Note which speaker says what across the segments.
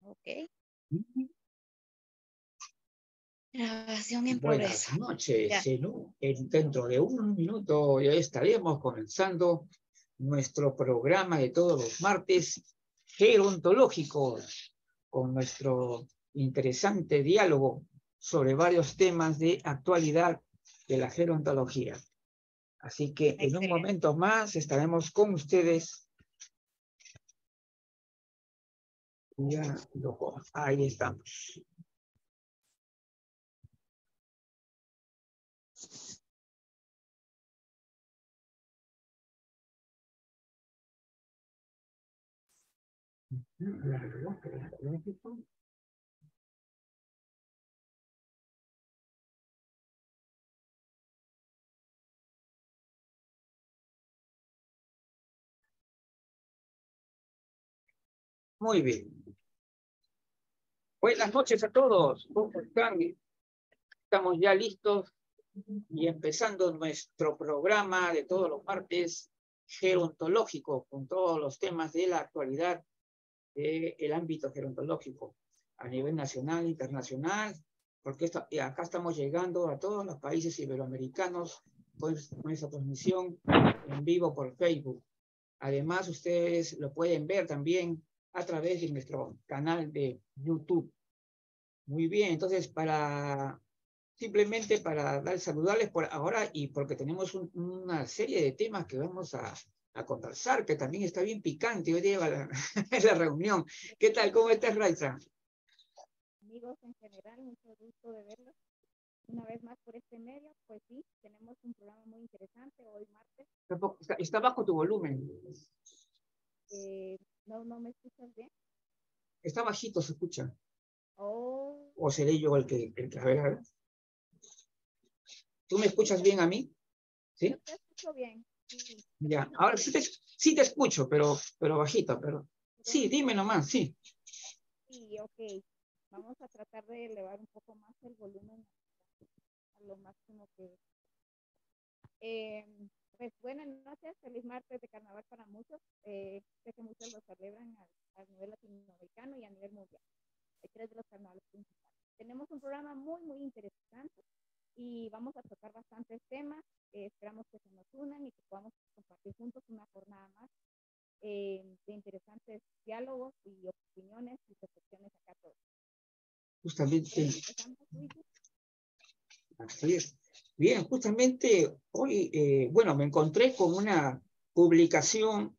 Speaker 1: Ok. Grabación en
Speaker 2: Buenas
Speaker 1: progreso.
Speaker 2: noches, ¿no? Dentro de un minuto ya estaremos comenzando nuestro programa de todos los martes gerontológico, con nuestro interesante diálogo sobre varios temas de actualidad de la gerontología. Así que en un momento más estaremos con ustedes. Ya, ahí estamos. Muy bien. Buenas noches a todos. ¿Cómo están? Estamos ya listos y empezando nuestro programa de todos los martes gerontológico con todos los temas de la actualidad del ámbito gerontológico a nivel nacional, internacional, porque acá estamos llegando a todos los países iberoamericanos con nuestra transmisión en vivo por Facebook. Además, ustedes lo pueden ver también a través de nuestro canal de YouTube. Muy bien, entonces simplemente para saludarles por ahora y porque tenemos una serie de temas que vamos a conversar, que también está bien picante hoy día la reunión. ¿Qué tal? ¿Cómo estás, Raiza?
Speaker 1: Amigos en general, mucho gusto de verlos una vez más por este medio. Pues sí, tenemos un programa muy interesante hoy martes.
Speaker 2: Está bajo tu volumen.
Speaker 1: ¿No me escuchas bien?
Speaker 2: Está bajito, se escucha.
Speaker 1: Oh.
Speaker 2: ¿O seré yo el que a ver. ¿Tú me escuchas bien a mí? ¿Sí?
Speaker 1: Yo te escucho bien. Sí,
Speaker 2: ya, ahora sí te escucho, pero bajito, pero sí, dime nomás, sí.
Speaker 1: Sí, ok. Vamos a tratar de elevar un poco más el volumen a lo máximo que... pues buenas noches, feliz martes de carnaval para muchos. Sé que muchos lo celebran a nivel latinoamericano y a nivel mundial. Hay 3 de los carnavales principales. Tenemos un programa muy, muy interesante y vamos a tocar bastantes temas. Esperamos que se nos unan y que podamos compartir juntos una jornada más de interesantes diálogos y opiniones y percepciones acá todos.
Speaker 2: Justamente. Así es. Bien, justamente hoy, bueno, me encontré con una publicación,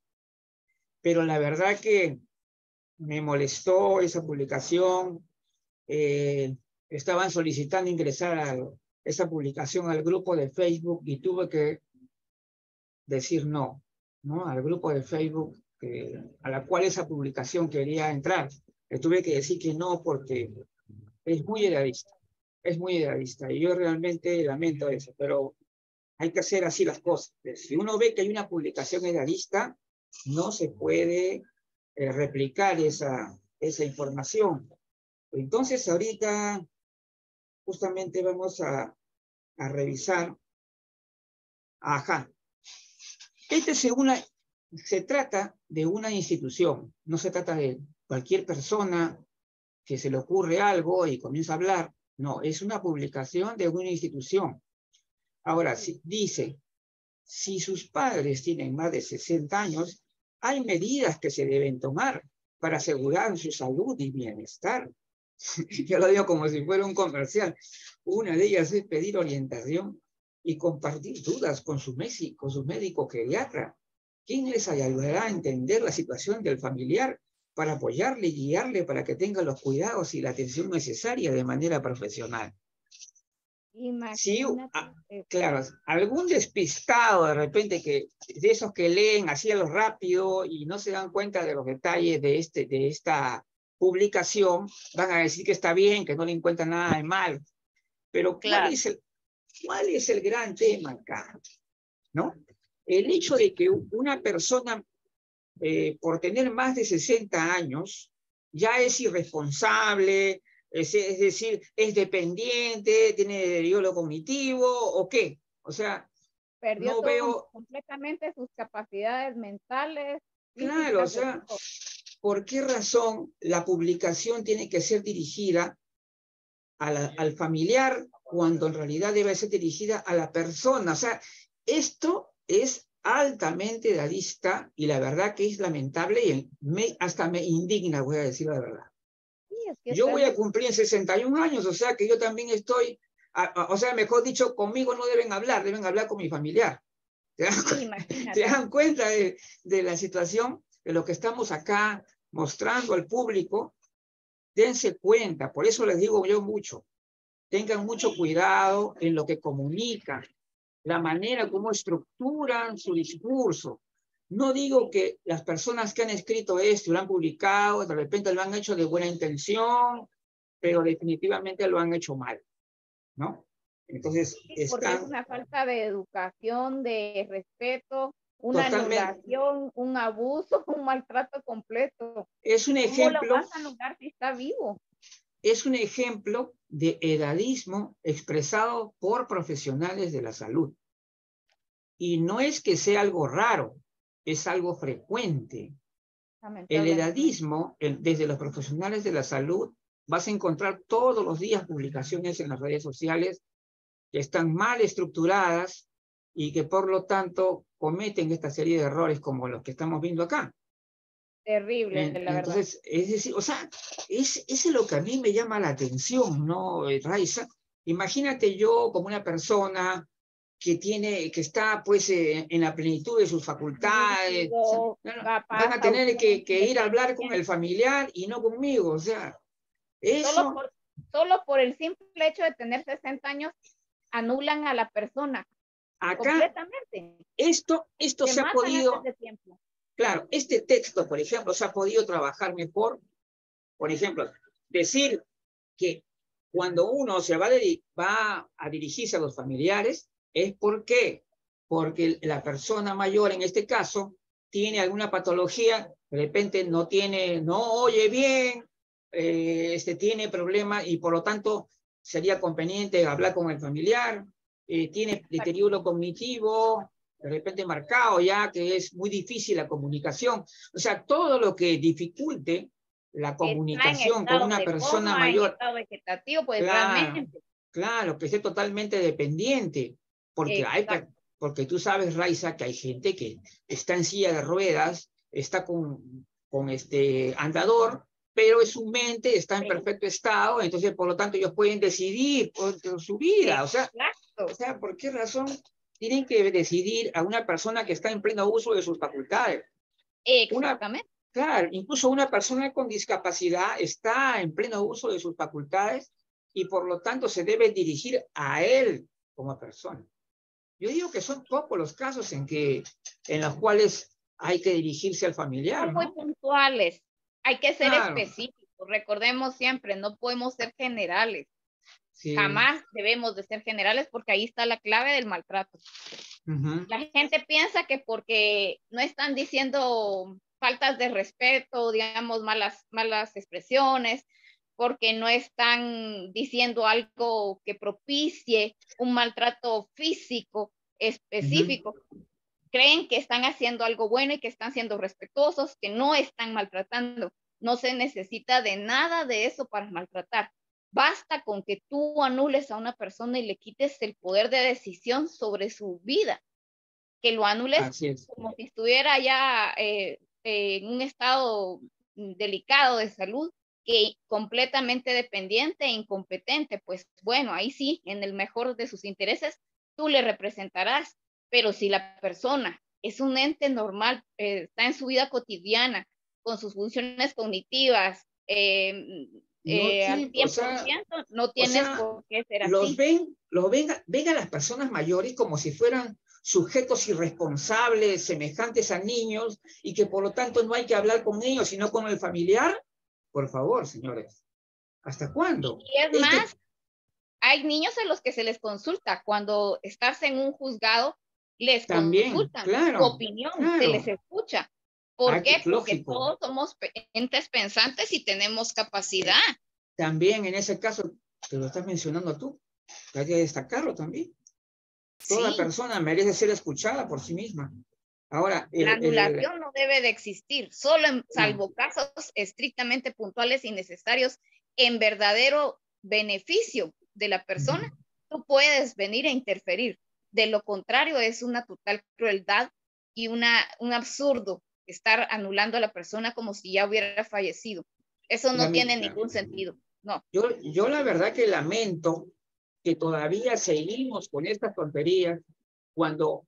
Speaker 2: pero la verdad que me molestó esa publicación. Estaban solicitando ingresar a esa publicación al grupo de Facebook y tuve que decir no, al grupo de Facebook a la cual esa publicación quería entrar. Le tuve que decir que no porque es muy idealista. Es muy idealista y yo realmente lamento eso, pero hay que hacer así las cosas. Si uno ve que hay una publicación idealista, no se puede replicar esa información. Entonces, ahorita justamente vamos a revisar. Ajá. Se trata de una institución, no se trata de cualquier persona que se le ocurre algo y comienza a hablar. No, es una publicación de una institución. Ahora, dice, si sus padres tienen más de 60 años, hay medidas que se deben tomar para asegurar su salud y bienestar. Yo lo digo como si fuera un comercial. Una de ellas es pedir orientación y compartir dudas con su médico geriatra, quien les ayudará a entender la situación del familiar para apoyarle y guiarle para que tenga los cuidados y la atención necesaria de manera profesional. Sí, claro, algún despistado de repente de esos que leen así a lo rápido y no se dan cuenta de los detalles de esta publicación, van a decir que está bien, que no le encuentran nada de mal. Pero claro. ¿Cuál es el gran tema acá? ¿No? El hecho de que una persona, por tener más de 60 años, ya es irresponsable, es decir, es dependiente, tiene deterioro cognitivo, ¿o qué? O sea,
Speaker 1: perdió completamente sus capacidades mentales,
Speaker 2: Claro, o sea, ¿por qué razón la publicación tiene que ser dirigida al familiar cuando en realidad debe ser dirigida a la persona? O sea, esto es altamente idealista y la verdad que es lamentable y hasta me indigna, voy a decir la verdad.
Speaker 1: Sí, es que
Speaker 2: Yo voy a cumplir en 61 años, o sea que yo también estoy, o sea, mejor dicho, conmigo no deben hablar con mi familiar.
Speaker 1: sí,
Speaker 2: ¿Se
Speaker 1: imagínate.
Speaker 2: dan cuenta de la situación, de lo que estamos acá mostrando al público? Dense cuenta, por eso les digo yo mucho, tengan mucho cuidado en lo que comunican, la manera como estructuran su discurso. No digo que las personas que han escrito esto y lo han publicado, de repente lo han hecho de buena intención, pero definitivamente lo han hecho mal, ¿no? Entonces,
Speaker 1: Sí, porque es
Speaker 2: están
Speaker 1: una falta de educación, de respeto, una
Speaker 2: totalmente,
Speaker 1: anulación, un abuso, un maltrato completo.
Speaker 2: es un
Speaker 1: ¿Cómo lo
Speaker 2: ejemplo,
Speaker 1: vas a anular si está vivo?
Speaker 2: es un ejemplo de edadismo expresado por profesionales de la salud. Y no es que sea algo raro, es algo frecuente. El
Speaker 1: Lamentablemente.
Speaker 2: edadismo, desde los profesionales de la salud, vas a encontrar todos los días publicaciones en las redes sociales que están mal estructuradas y que por lo tanto cometen esta serie de errores como los que estamos viendo acá.
Speaker 1: Terrible, la verdad.
Speaker 2: Entonces, es decir, o sea, es lo que a mí me llama la atención, ¿no, Raiza? Imagínate yo como una persona que está pues en la plenitud de sus facultades, o sea,
Speaker 1: Lúcido,
Speaker 2: van
Speaker 1: capaz,
Speaker 2: a tener
Speaker 1: autónomo,
Speaker 2: que ir a hablar con el
Speaker 1: independiente.
Speaker 2: familiar y no conmigo, o sea,
Speaker 1: Solo
Speaker 2: eso
Speaker 1: por, solo por el simple hecho de tener 60 años, anulan a la persona
Speaker 2: acá,
Speaker 1: completamente.
Speaker 2: esto
Speaker 1: Se
Speaker 2: se ha
Speaker 1: matan antes
Speaker 2: podido,
Speaker 1: de tiempo.
Speaker 2: claro, este texto, por ejemplo, se ha podido trabajar mejor, por ejemplo, decir que cuando uno va a dirigirse a los familiares, ¿es por qué? Porque la persona mayor, en este caso, tiene alguna patología, de repente no oye bien, tiene problemas y por lo tanto sería conveniente hablar con el familiar, tiene
Speaker 1: Exacto.
Speaker 2: deterioro cognitivo, de repente marcado ya, que es muy difícil la comunicación. O sea, todo lo que dificulte la
Speaker 1: Está en
Speaker 2: comunicación con
Speaker 1: estado
Speaker 2: una
Speaker 1: de
Speaker 2: persona
Speaker 1: coma, en
Speaker 2: mayor,
Speaker 1: estado vegetativo, pues
Speaker 2: claro,
Speaker 1: realmente.
Speaker 2: claro, que esté totalmente dependiente, porque
Speaker 1: Exacto.
Speaker 2: porque tú sabes, Raiza, que hay gente que está en silla de ruedas, está con este andador, pero su mente está en perfecto estado, entonces por lo tanto ellos pueden decidir por su vida,
Speaker 1: Exacto.
Speaker 2: o sea, ¿por qué razón tienen que decidir a una persona que está en pleno uso de sus facultades? Una,
Speaker 1: Exactamente.
Speaker 2: claro, incluso una persona con discapacidad está en pleno uso de sus facultades y por lo tanto se debe dirigir a él como persona. Yo digo que son pocos los casos en los cuales hay que dirigirse al
Speaker 1: Son
Speaker 2: familiar,
Speaker 1: muy
Speaker 2: ¿no?
Speaker 1: puntuales. Hay que ser
Speaker 2: Claro,
Speaker 1: específicos. Recordemos siempre, no podemos ser generales.
Speaker 2: sí.
Speaker 1: Jamás debemos de ser generales porque ahí está la clave del maltrato.
Speaker 2: Uh-huh.
Speaker 1: La gente piensa que porque no están diciendo faltas de respeto, digamos, malas expresiones, porque no están diciendo algo que propicie un maltrato físico
Speaker 2: Uh-huh.
Speaker 1: específico, creen que están haciendo algo bueno y que están siendo respetuosos, que no están maltratando. No se necesita de nada de eso para maltratar. Basta con que tú anules a una persona y le quites el poder de decisión sobre su vida, que lo anules
Speaker 2: Así es.
Speaker 1: como si estuviera ya en un estado delicado de salud, que completamente dependiente e incompetente, pues bueno, ahí sí, en el mejor de sus intereses, tú le representarás, pero si la persona es un ente normal, está en su vida cotidiana, con sus funciones cognitivas,
Speaker 2: No,
Speaker 1: al
Speaker 2: sí,
Speaker 1: 100%, no
Speaker 2: o
Speaker 1: tienes
Speaker 2: sea,
Speaker 1: por qué ser así.
Speaker 2: ven a las personas mayores como si fueran sujetos irresponsables, semejantes a niños, y que por lo tanto no hay que hablar con ellos, sino con el familiar. Por favor, señores, ¿hasta cuándo?
Speaker 1: Y es
Speaker 2: Este
Speaker 1: más, hay niños a los que se les consulta. Cuando estás en un juzgado, les
Speaker 2: también,
Speaker 1: consultan su
Speaker 2: claro,
Speaker 1: opinión, se les
Speaker 2: claro,
Speaker 1: escucha. ¿Por qué? Porque
Speaker 2: lógico.
Speaker 1: todos somos entes pensantes y tenemos capacidad.
Speaker 2: También en ese caso, te lo estás mencionando tú, hay que destacarlo también. Toda
Speaker 1: Sí,
Speaker 2: persona merece ser escuchada por sí misma. Ahora,
Speaker 1: La anulación no debe de existir, solo salvo casos estrictamente puntuales y necesarios en verdadero beneficio de la persona, tú puedes venir a interferir. De lo contrario, es una total crueldad y un absurdo estar anulando a la persona como si ya hubiera fallecido. Eso no tiene ningún sentido. No.
Speaker 2: Yo la verdad que lamento que todavía seguimos con estas tonterías cuando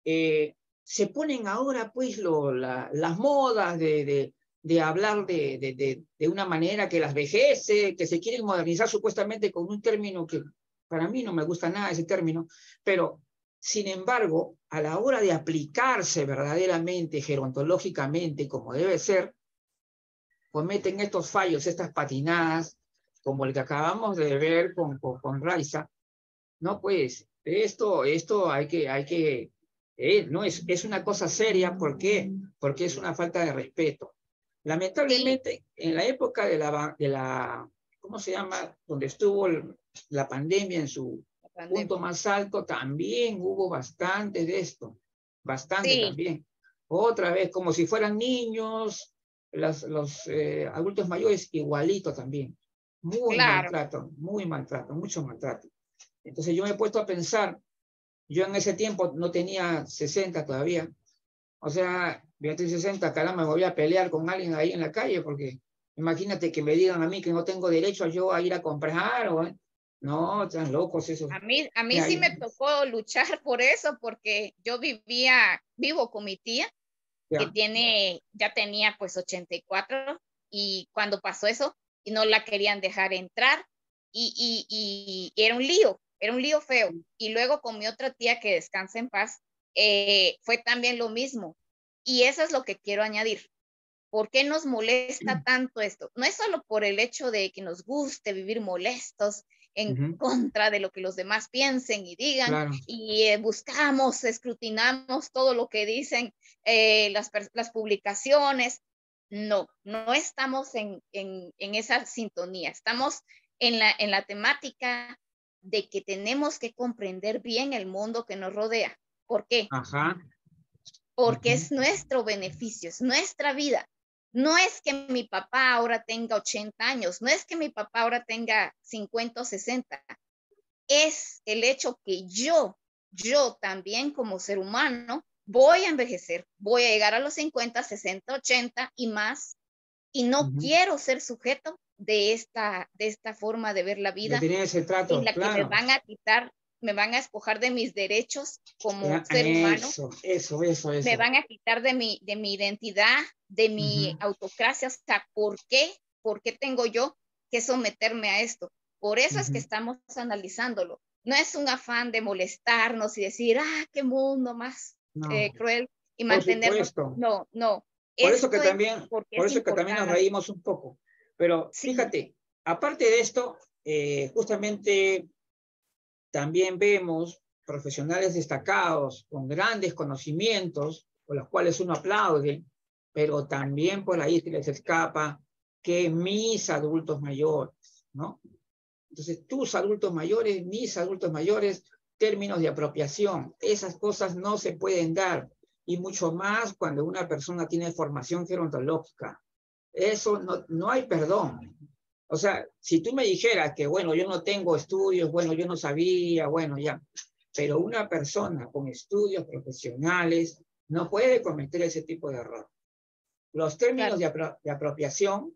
Speaker 2: se ponen ahora pues las modas de hablar de una manera que las vejece, que se quieren modernizar supuestamente con un término que para mí no me gusta nada ese término, pero sin embargo, a la hora de aplicarse verdaderamente, gerontológicamente, como debe ser, cometen estos fallos, estas patinadas, como el que acabamos de ver con Raiza. No, pues, esto hay que no es una cosa seria. ¿Por qué? Porque es una falta de respeto. Lamentablemente, sí, en la época de la, ¿cómo se llama? Donde estuvo la pandemia en su punto más alto, también hubo bastante de esto, bastante, sí, también. Otra vez, como si fueran niños, los adultos mayores igualito también. Muy, claro, maltrato, mucho maltrato. Entonces yo me he puesto a pensar, yo en ese tiempo no tenía 60 todavía, o sea, 60, caramba, me voy a pelear con alguien ahí en la calle, porque imagínate que me digan a mí que no tengo derecho yo a ir a comprar, no, están locos esos.
Speaker 1: A mí sí me tocó luchar por eso, porque yo vivo con mi tía, que ya tenía pues 84, y cuando pasó eso, y no la querían dejar entrar, y era un lío feo. Y luego con mi otra tía, que descansa en paz, fue también lo mismo. Y eso es lo que quiero añadir. ¿Por qué nos molesta tanto esto? No es solo por el hecho de que nos guste vivir molestos en contra de lo que los demás piensen y digan, claro, y buscamos, escrutinamos todo lo que dicen las publicaciones. No estamos en esa sintonía. Estamos en la temática de que tenemos que comprender bien el mundo que nos rodea. ¿Por qué? Porque es nuestro beneficio, es nuestra vida. No es que mi papá ahora tenga 80 años, no es que mi papá ahora tenga 50 o 60. Es el hecho que yo también como ser humano voy a envejecer, voy a llegar a los 50, 60, 80 y más, y no quiero ser sujeto de esta forma de ver la vida,
Speaker 2: ese trato,
Speaker 1: en la
Speaker 2: claro,
Speaker 1: que me van a despojar de mis derechos como ser humano.
Speaker 2: Eso.
Speaker 1: Me van a quitar de mi identidad, de mi autocracia. O sea, ¿por qué tengo yo que someterme a esto? Por eso es que estamos analizándolo. No es un afán de molestarnos y decir, qué mundo más cruel, y mantenernos. No.
Speaker 2: Por eso que también nos reímos un poco. Pero fíjate, aparte de esto, justamente también vemos profesionales destacados con grandes conocimientos, por los cuales uno aplaude, pero también por ahí se les escapa que mis adultos mayores, ¿no? Entonces, tus adultos mayores, mis adultos mayores, términos de apropiación, esas cosas no se pueden dar, y mucho más cuando una persona tiene formación gerontológica. Eso no hay perdón. O sea, si tú me dijeras que, bueno, yo no tengo estudios, bueno, yo no sabía, bueno, ya, pero una persona con estudios profesionales no puede cometer ese tipo de error. Los términos de apropiación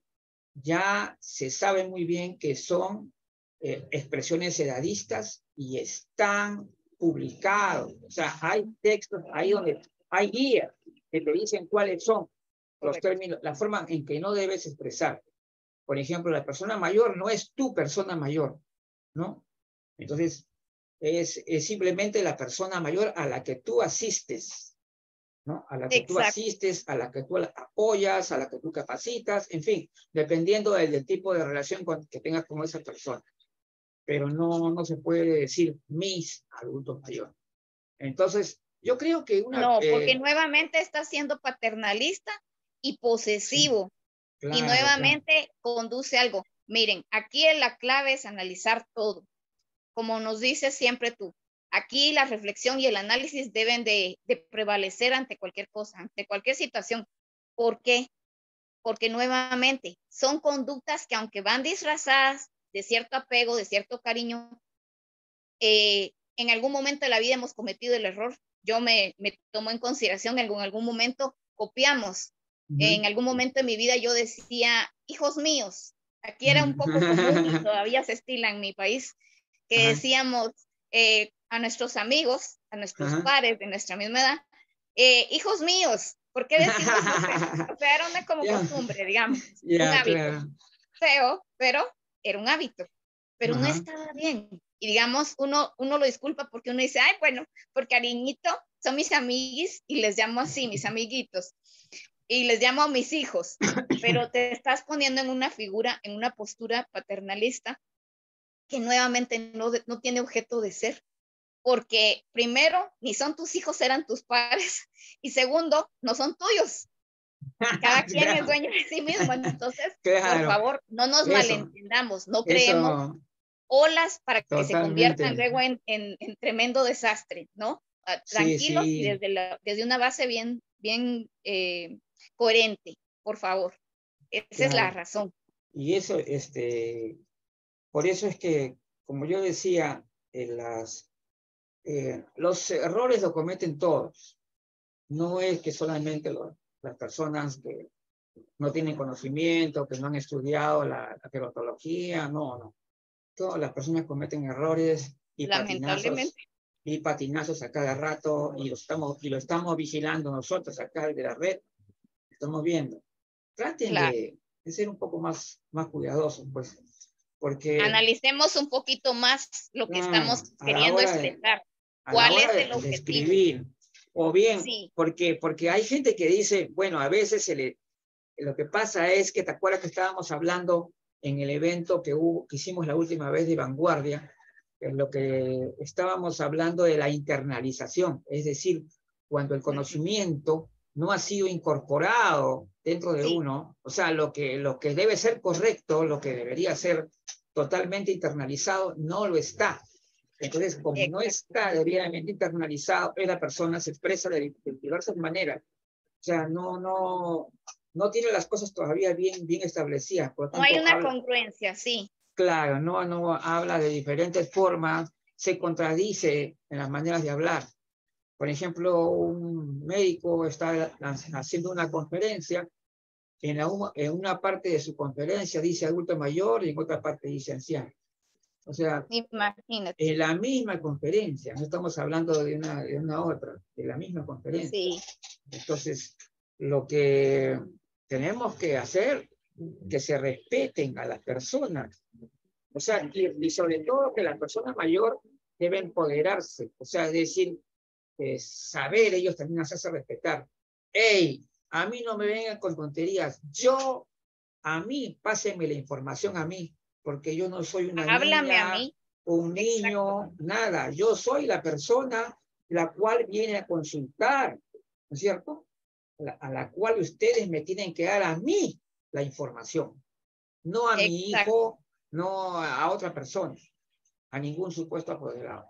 Speaker 2: ya se sabe muy bien que son expresiones edadistas y están publicados. O sea, hay textos ahí donde hay guías que te dicen cuáles son los términos, la forma en que no debes expresar. Por ejemplo, la persona mayor no es tu persona mayor, ¿no? Entonces, es simplemente la persona mayor a la que tú asistes, ¿no? A la que tú asistes, a la que tú apoyas, a la que tú capacitas, en fin, dependiendo del tipo de relación que tengas con esa persona. Pero no se puede decir mis adultos mayores. Entonces, yo creo que
Speaker 1: porque nuevamente está siendo paternalista y posesivo. Sí, y nuevamente conduce algo. Miren, aquí la clave es analizar todo. Como nos dices siempre tú, Aquí la reflexión y el análisis deben de prevalecer ante cualquier cosa, ante cualquier situación. ¿Por qué? Porque nuevamente son conductas que aunque van disfrazadas de cierto apego, de cierto cariño, en algún momento de la vida hemos cometido el error. Yo me tomo en consideración, en algún momento copiamos. En algún momento de mi vida yo decía, hijos míos. Aquí era un poco común y todavía se estila en mi país, que decíamos a nuestros amigos, a nuestros pares de nuestra misma edad, hijos míos. ¿Por qué decimos no? O sea, era una como costumbre, digamos, un hábito.
Speaker 2: Claro.
Speaker 1: Feo, pero era un hábito. Pero no estaba bien. Y digamos, uno lo disculpa porque uno dice, ay, bueno, por cariñito, son mis amiguis y les llamo así, mis amiguitos. Y les llamo a mis hijos. Pero te estás poniendo en una figura, en una postura paternalista que nuevamente no tiene objeto de ser. Porque primero, ni son tus hijos, eran tus padres. Y segundo, no son tuyos. Cada quien es dueño de sí mismo. Entonces, por favor, no nos malentendamos, no creemos olas para que se conviertan luego en tremendo desastre, ¿no? Tranquilos y desde una base bien coherente, por favor. Esa es la razón.
Speaker 2: Y eso, por eso es que, como yo decía, los errores lo cometen todos. No es que solamente las personas que no tienen conocimiento, que no han estudiado la gerontología, no. Todas las personas cometen errores y patinazos a cada rato, y lo estamos vigilando nosotros acá de la red, estamos viendo. Traten de ser un poco más cuidadosos, pues, porque...
Speaker 1: Analicemos un poquito más lo que estamos queriendo expresar. ¿Cuál es el objetivo?
Speaker 2: Escribir, o bien, porque hay gente que dice, bueno, a veces lo que pasa es que, ¿te acuerdas que estábamos hablando en el evento que hicimos la última vez de Vanguardia? En lo que estábamos hablando de la internalización, es decir, cuando el conocimiento no ha sido incorporado dentro de uno, o sea, lo que debe ser correcto, lo que debería ser totalmente internalizado, no lo está. Entonces, como no está debidamente internalizado, la persona se expresa de diversas maneras. O sea, no tiene las cosas todavía bien establecidas. Por tanto,
Speaker 1: no hay una congruencia,
Speaker 2: Claro, no habla de diferentes formas, se contradice en las maneras de hablar. Por ejemplo, un médico está haciendo una conferencia, en una parte de su conferencia dice adulto mayor y en otra parte dice anciano. O sea,
Speaker 1: imagínate.
Speaker 2: En la misma conferencia, no estamos hablando de una otra, de la misma conferencia. Entonces, lo que tenemos que hacer, que se respeten a las personas. O sea, y sobre todo que la persona mayor debe empoderarse. O sea, es decir, saber ellos también hacerse respetar. ¡Ey! A mí no me vengan con tonterías. A mí, pásenme la información a mí, porque yo no soy una niña,
Speaker 1: a mí.
Speaker 2: un niño, nada. Yo soy la persona la cual viene a consultar, ¿no es cierto? A la cual ustedes me tienen que dar a mí la información, no a mi hijo, no a otra persona, a ningún supuesto apoderado.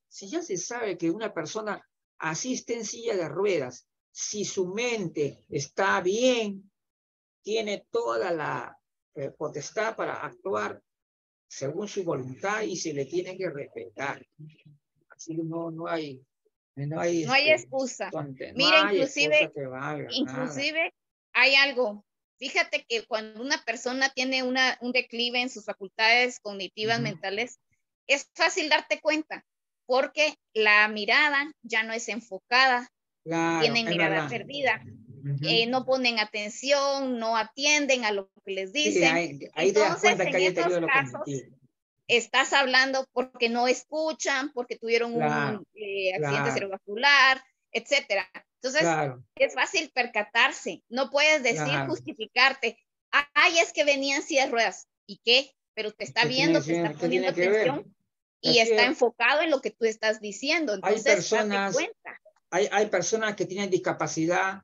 Speaker 2: Si ya se sabe que una persona asiste en silla de ruedas, si su mente está bien, tiene toda la potestad para actuar según su voluntad y se le tiene que respetar. Así que no hay
Speaker 1: excusa. Mira, inclusive hay algo. Fíjate que cuando una persona tiene un declive en sus facultades cognitivas mentales, es fácil darte cuenta, porque la mirada ya no es enfocada, tienen mirada perdida, no ponen atención, no atienden a lo que les dicen.
Speaker 2: Ahí te das cuenta que hay
Speaker 1: deterioro cognitivo. Estás hablando porque no escuchan, porque tuvieron un accidente cerebrovascular, etcétera. Entonces, es fácil percatarse. No puedes decir, justificarte. Ay, es que venían sillas de ruedas. ¿Y qué? Pero te está viendo, te está poniendo atención y está enfocado en lo que tú estás diciendo. Entonces, date cuenta.
Speaker 2: Hay personas que tienen discapacidad,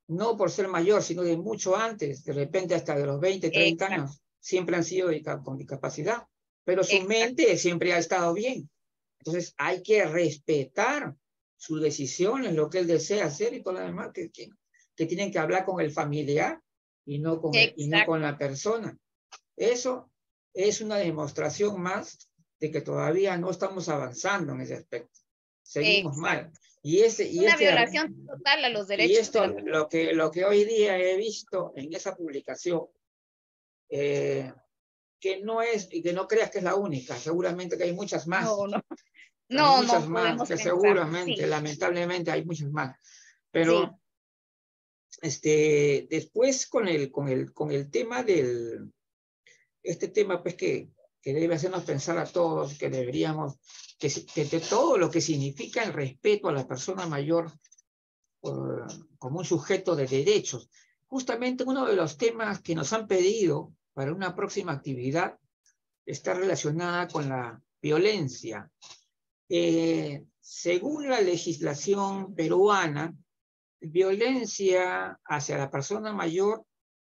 Speaker 2: no por ser mayor, sino de mucho antes, de repente hasta de los 20, 30 años, siempre han sido con discapacidad. Pero su mente siempre ha estado bien. Entonces hay que respetar sus decisiones, lo que él desea hacer y todo lo demás, que tienen que hablar con el familiar y no con la persona. Eso es una demostración más de que todavía no estamos avanzando en ese aspecto. Seguimos mal. Y
Speaker 1: una violación total a los derechos.
Speaker 2: Y esto, lo que hoy día he visto en esa publicación, que no es, y que no creas que es la única, seguramente que hay muchas más.
Speaker 1: No,
Speaker 2: hay muchas
Speaker 1: no
Speaker 2: más,
Speaker 1: podemos
Speaker 2: que
Speaker 1: pensar,
Speaker 2: seguramente,
Speaker 1: sí.
Speaker 2: lamentablemente hay muchas más. Pero después con el tema este tema pues que debe hacernos pensar a todos que deberíamos, que de todo lo que significa el respeto a la persona mayor como un sujeto de derechos. Justamente uno de los temas que nos han pedido para una próxima actividad está relacionada con la violencia. Según la legislación peruana, violencia hacia la persona mayor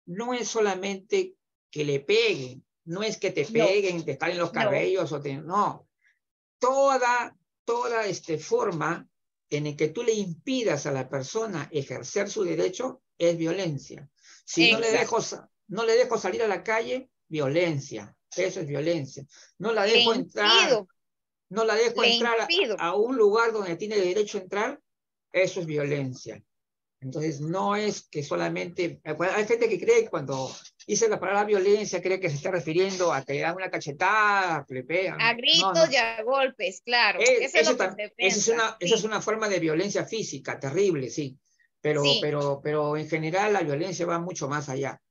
Speaker 2: no es solamente que le peguen, no es que te peguen, te calen los cabellos, no. Toda forma en la que tú le impidas a la persona ejercer su derecho es violencia. Si no le dejo salir a la calle, violencia. Eso es violencia. No la dejo entrar. No la dejo entrar a un lugar donde tiene derecho a entrar, eso es violencia. Entonces, no es que solamente... Hay gente que cree que cuando dice la palabra violencia, cree que se está refiriendo a que le dan una cachetada, que le pegan.
Speaker 1: A gritos y a golpes, claro. Eso es lo que se piensa.
Speaker 2: Esa es una forma de violencia física, terrible, sí. Pero en general la violencia va mucho más allá.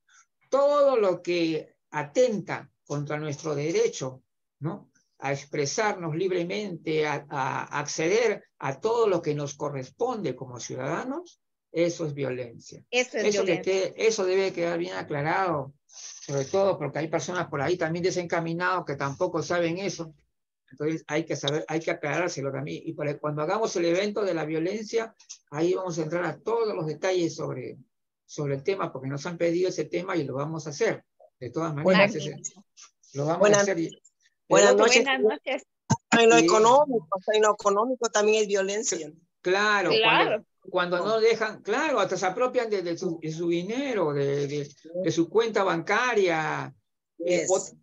Speaker 2: Todo lo que atenta contra nuestro derecho, ¿no?, a expresarnos libremente, a acceder a todo lo que nos corresponde como ciudadanos, eso es violencia. Eso debe quedar bien aclarado, sobre todo porque hay personas por ahí también desencaminados que tampoco saben eso. Entonces hay que aclarárselo también. Y cuando hagamos el evento de la violencia, ahí vamos a entrar a todos los detalles sobre el tema, porque nos han pedido ese tema y lo vamos a hacer. De todas maneras, lo vamos a hacer.
Speaker 3: Buenas noches. En lo económico también es violencia.
Speaker 2: Claro. Cuando no dejan, claro, hasta se apropian de su dinero, de su cuenta bancaria.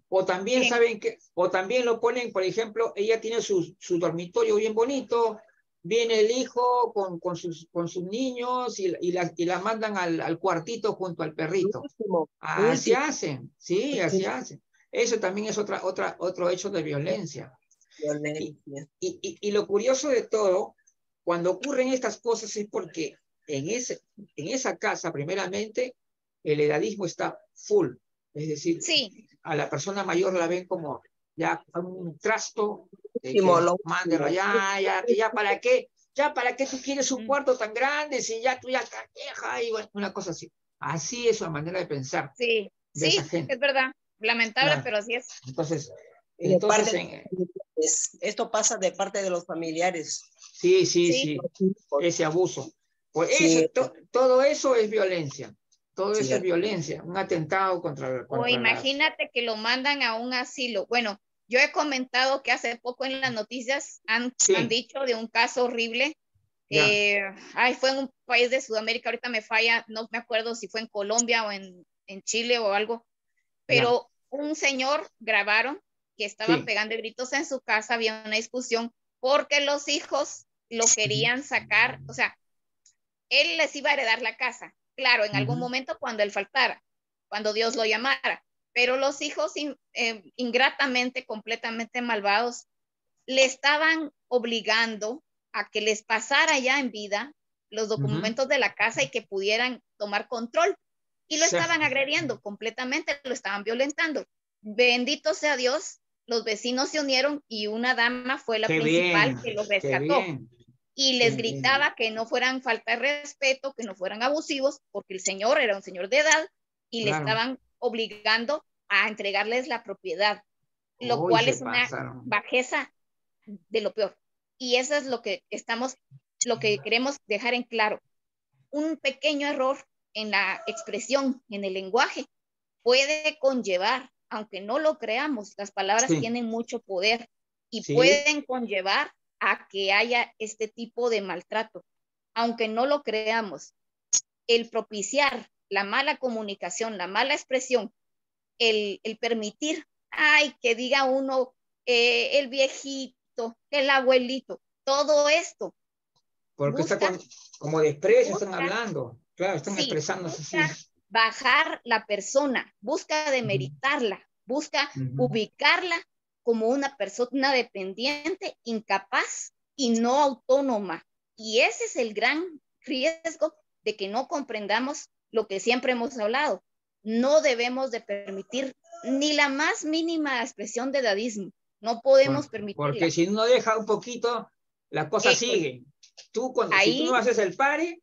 Speaker 2: O también saben que, o también lo ponen, por ejemplo, ella tiene su dormitorio bien bonito, viene el hijo con sus niños y la mandan al cuartito junto al perrito. Así hacen, sí, así hacen. Eso también es otro hecho de violencia. Y lo curioso de todo, cuando ocurren estas cosas es porque en esa casa, primeramente, el edadismo está full. Es decir, a la persona mayor la ven como ya un trasto, mándelo ya para qué tú quieres un cuarto tan grande si ya tú ya caqueja y bueno, una cosa así. Así es la manera de pensar de esa gente.
Speaker 1: Es verdad, lamentable, pero así es.
Speaker 2: Entonces
Speaker 3: esto pasa de parte de los familiares.
Speaker 2: Sí, ese abuso. Pues todo eso es violencia. Todo eso es violencia, un atentado contra
Speaker 1: o imagínate que lo mandan a un asilo. Bueno, yo he comentado que hace poco en las noticias han dicho de un caso horrible. Fue en un país de Sudamérica, ahorita me falla, no me acuerdo si fue en Colombia o en Chile o algo, pero un señor grabaron que estaba pegando gritos en su casa, había una discusión porque los hijos lo querían sacar, o sea, él les iba a heredar la casa, claro, en algún momento cuando él faltara, cuando Dios lo llamara, pero los hijos ingratamente, completamente malvados, le estaban obligando a que les pasara ya en vida los documentos de la casa y que pudieran tomar control, y lo estaban agrediendo completamente, lo estaban violentando. Bendito sea Dios, los vecinos se unieron y una dama fue la principal que los rescató. Y les gritaba que no fueran falta de respeto, que no fueran abusivos, porque el señor era un señor de edad y le estaban obligando a entregarles la propiedad, lo cual es una bajeza de lo peor. Y eso es lo que queremos dejar en claro. Un pequeño error en la expresión, en el lenguaje, puede conllevar, aunque no lo creamos, las palabras tienen mucho poder. y
Speaker 2: Sí.
Speaker 1: pueden conllevar a que haya este tipo de maltrato. Aunque no lo creamos, el propiciar la mala comunicación, la mala expresión, el permitir, ay, que diga uno, el viejito, el abuelito, todo esto.
Speaker 2: Porque
Speaker 1: Busca,
Speaker 2: como desprecio
Speaker 1: busca,
Speaker 2: están hablando. Claro, están
Speaker 1: sí,
Speaker 2: expresándose
Speaker 1: busca
Speaker 2: así.
Speaker 1: bajar la persona, busca demeritarla, busca ubicarla como una persona dependiente, incapaz y no autónoma. Y ese es el gran riesgo de que no comprendamos lo que siempre hemos hablado. No debemos de permitir ni la más mínima expresión de dadismo. No podemos permitirla.
Speaker 2: Porque si uno deja un poquito, las cosas siguen. Si tú no haces el pare,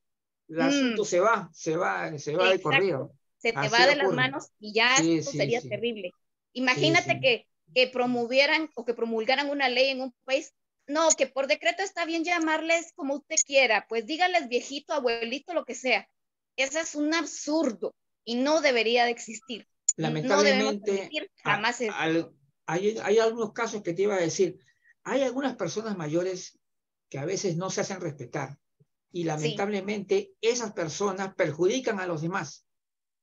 Speaker 2: el asunto se va de corrido.
Speaker 1: Se te
Speaker 2: Así
Speaker 1: va de
Speaker 2: ocurre.
Speaker 1: las manos y ya
Speaker 2: Sí,
Speaker 1: esto
Speaker 2: sí,
Speaker 1: sería
Speaker 2: sí.
Speaker 1: terrible. Imagínate que promovieran o que promulgaran una ley en un país. No, que por decreto está bien llamarles como usted quiera, pues dígales viejito, abuelito, lo que sea. Eso es un absurdo y no debería de existir. No debemos
Speaker 2: Lamentablemente,
Speaker 1: permitir jamás eso.
Speaker 2: hay algunos casos que te iba a decir. Hay algunas personas mayores que a veces no se hacen respetar. Y lamentablemente esas personas perjudican a los demás.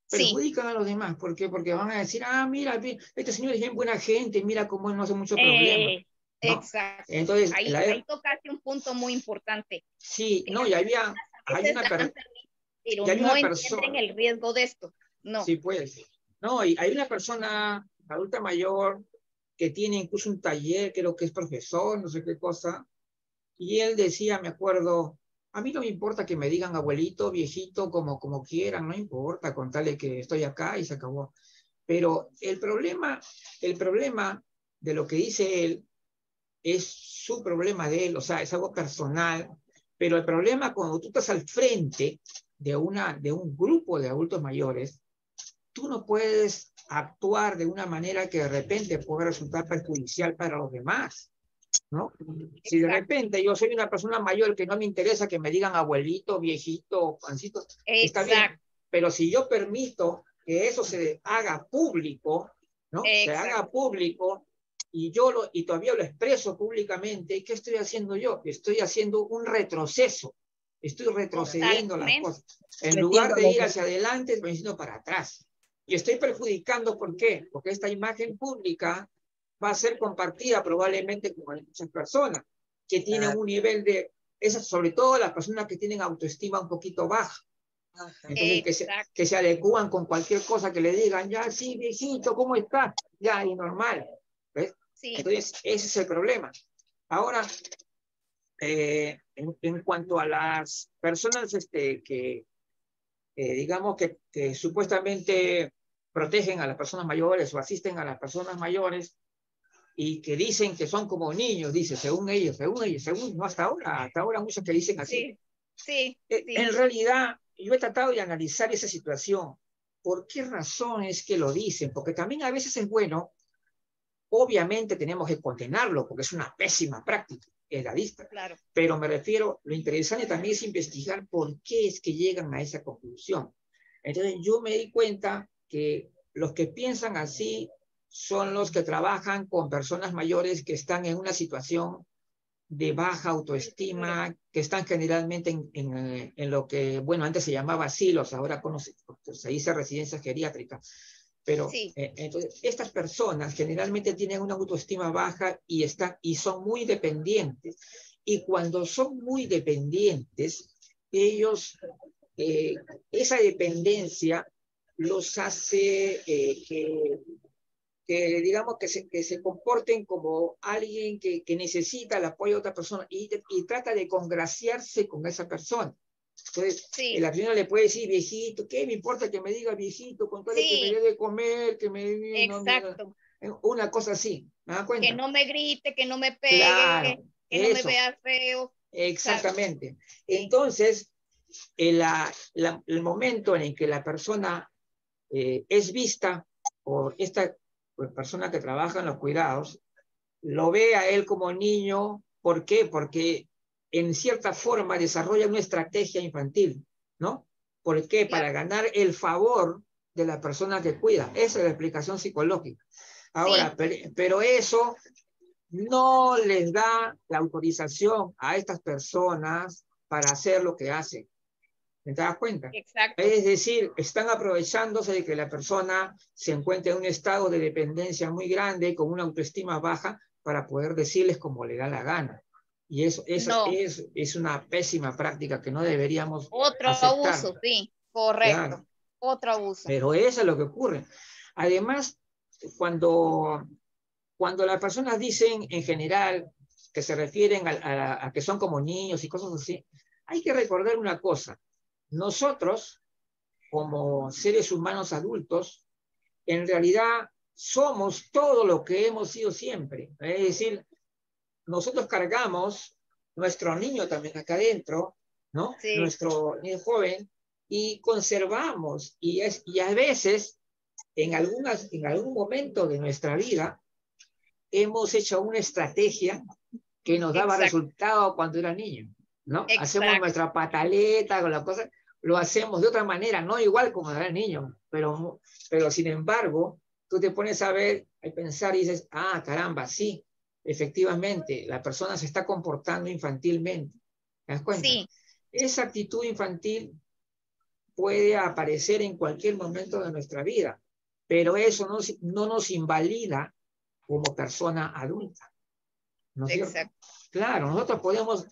Speaker 2: Perjudican a los demás. ¿Por qué? Porque van a decir, mira, este señor es bien buena gente, mira cómo él no hace mucho problema. ¿No?
Speaker 1: Exacto.
Speaker 2: Entonces,
Speaker 1: ahí tocaste un punto muy importante.
Speaker 2: Sí, no, y hay una
Speaker 1: pero no entienden el riesgo de esto. No.
Speaker 2: Sí, pues. No, y hay una persona adulta mayor que tiene incluso un taller, creo que es profesor, no sé qué cosa, y él decía, me acuerdo, a mí no me importa que me digan abuelito, viejito, como quieran, no importa, con tal de que estoy acá y se acabó. Pero el problema de lo que dice él es su problema de él, o sea, es algo personal, pero el problema cuando tú estás al frente de un grupo de adultos mayores, tú no puedes actuar de una manera que de repente pueda resultar perjudicial para los demás, ¿no? Si de repente yo soy una persona mayor que no me interesa que me digan abuelito, viejito, pancito, está bien, pero si yo permito que eso se haga público, ¿no? Se haga público y todavía lo expreso públicamente, ¿qué estoy haciendo yo? Estoy haciendo un retroceso, estoy retrocediendo las cosas. En lugar de ir hacia adelante, estoy yendo para atrás. Y estoy perjudicando, ¿por qué? Porque esta imagen pública va a ser compartida probablemente con muchas personas que tienen un nivel sobre todo las personas que tienen autoestima un poquito baja. Entonces, que se adecúan con cualquier cosa que le digan, ya, sí, viejito, ¿cómo estás? Ya, y normal. ¿Ves? Sí. Entonces, ese es el problema. Ahora, en cuanto a las personas que digamos que supuestamente protegen a las personas mayores o asisten a las personas mayores y que dicen que son como niños, dice, según ellos, no hasta ahora muchos que dicen así.
Speaker 1: Sí.
Speaker 2: En realidad, yo he tratado de analizar esa situación. ¿Por qué razón es que lo dicen? Porque también a veces es bueno, obviamente tenemos que condenarlo, porque es una pésima práctica edadista.
Speaker 1: Claro.
Speaker 2: Pero me refiero, lo interesante también es investigar por qué es que llegan a esa conclusión. Entonces yo me di cuenta que los que piensan así son los que trabajan con personas mayores que están en una situación de baja autoestima, que están generalmente en lo que, bueno, antes se llamaba asilos, ahora se dice residencias geriátricas. Pero entonces, estas personas generalmente tienen una autoestima baja y son muy dependientes. Y cuando son muy dependientes, ellos, esa dependencia los hace que digamos que se comporten como alguien que necesita el apoyo de otra persona y trata de congraciarse con esa persona. Entonces, la persona le puede decir, viejito, ¿qué me importa que me diga viejito? Con todo que me dé de comer, que me...
Speaker 1: Exacto.
Speaker 2: Una cosa así, ¿me das cuenta?
Speaker 1: Que no me grite, que no me pegue,
Speaker 2: claro,
Speaker 1: que no me vea feo.
Speaker 2: Exactamente. Entonces, el momento en el que la persona es vista por esta persona que trabaja en los cuidados, lo ve a él como niño. ¿Por qué? Porque en cierta forma desarrolla una estrategia infantil, ¿no? ¿Por qué? Para ganar el favor de la persona que cuida. Esa es la explicación psicológica. Ahora, pero eso no les da la autorización a estas personas para hacer lo que hacen. ¿Te das cuenta?
Speaker 1: Exacto.
Speaker 2: Es decir, están aprovechándose de que la persona se encuentra en un estado de dependencia muy grande, con una autoestima baja, para poder decirles como le da la gana. Y eso
Speaker 1: No.
Speaker 2: es una pésima práctica que no deberíamos
Speaker 1: Otro
Speaker 2: aceptar.
Speaker 1: abuso, sí, correcto.
Speaker 2: Claro.
Speaker 1: Otro abuso.
Speaker 2: Pero eso es lo que ocurre. Además, cuando las personas dicen en general que se refieren a que son como niños y cosas así, hay que recordar una cosa. Nosotros, como seres humanos adultos, en realidad somos todo lo que hemos sido siempre. Es decir, nosotros cargamos nuestro niño también acá adentro, ¿no?
Speaker 1: Sí.
Speaker 2: Nuestro niño joven, y conservamos, y a veces, en algún momento de nuestra vida, hemos hecho una estrategia que nos daba resultado cuando era niño, ¿no?
Speaker 1: Exacto.
Speaker 2: Hacemos nuestra pataleta con las cosas, lo hacemos de otra manera, no igual como era niño, pero sin embargo, tú te pones a ver, a pensar y dices, ah, caramba, sí, efectivamente, la persona se está comportando infantilmente. ¿Te das cuenta?
Speaker 1: Sí.
Speaker 2: Esa actitud infantil puede aparecer en cualquier momento de nuestra vida, pero eso no nos invalida como persona adulta. ¿No es cierto? Claro, nosotros podemos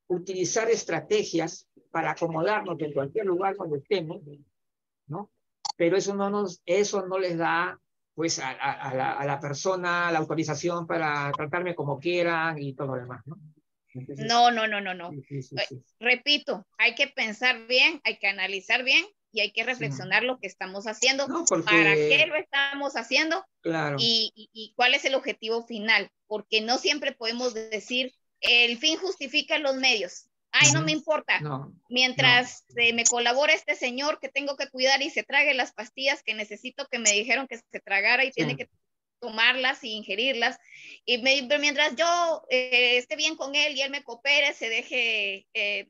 Speaker 2: utilizar estrategias para acomodarnos en cualquier lugar donde estemos, ¿no? Pero eso no les da pues a la persona la autorización para tratarme como quieran y todo lo demás, ¿no? Entonces,
Speaker 1: no.
Speaker 2: Sí.
Speaker 1: Repito, hay que pensar bien, hay que analizar bien y hay que reflexionar lo que estamos haciendo, para qué lo estamos haciendo,
Speaker 2: claro.
Speaker 1: y cuál es el objetivo final, porque no siempre podemos decir el fin justifica los medios. Ay, no me importa. Mientras me colabore este señor que tengo que cuidar y se trague las pastillas que necesito, que me dijeron que se tragara y tiene que tomarlas y ingerirlas, y mientras yo esté bien con él y él me coopere, se deje,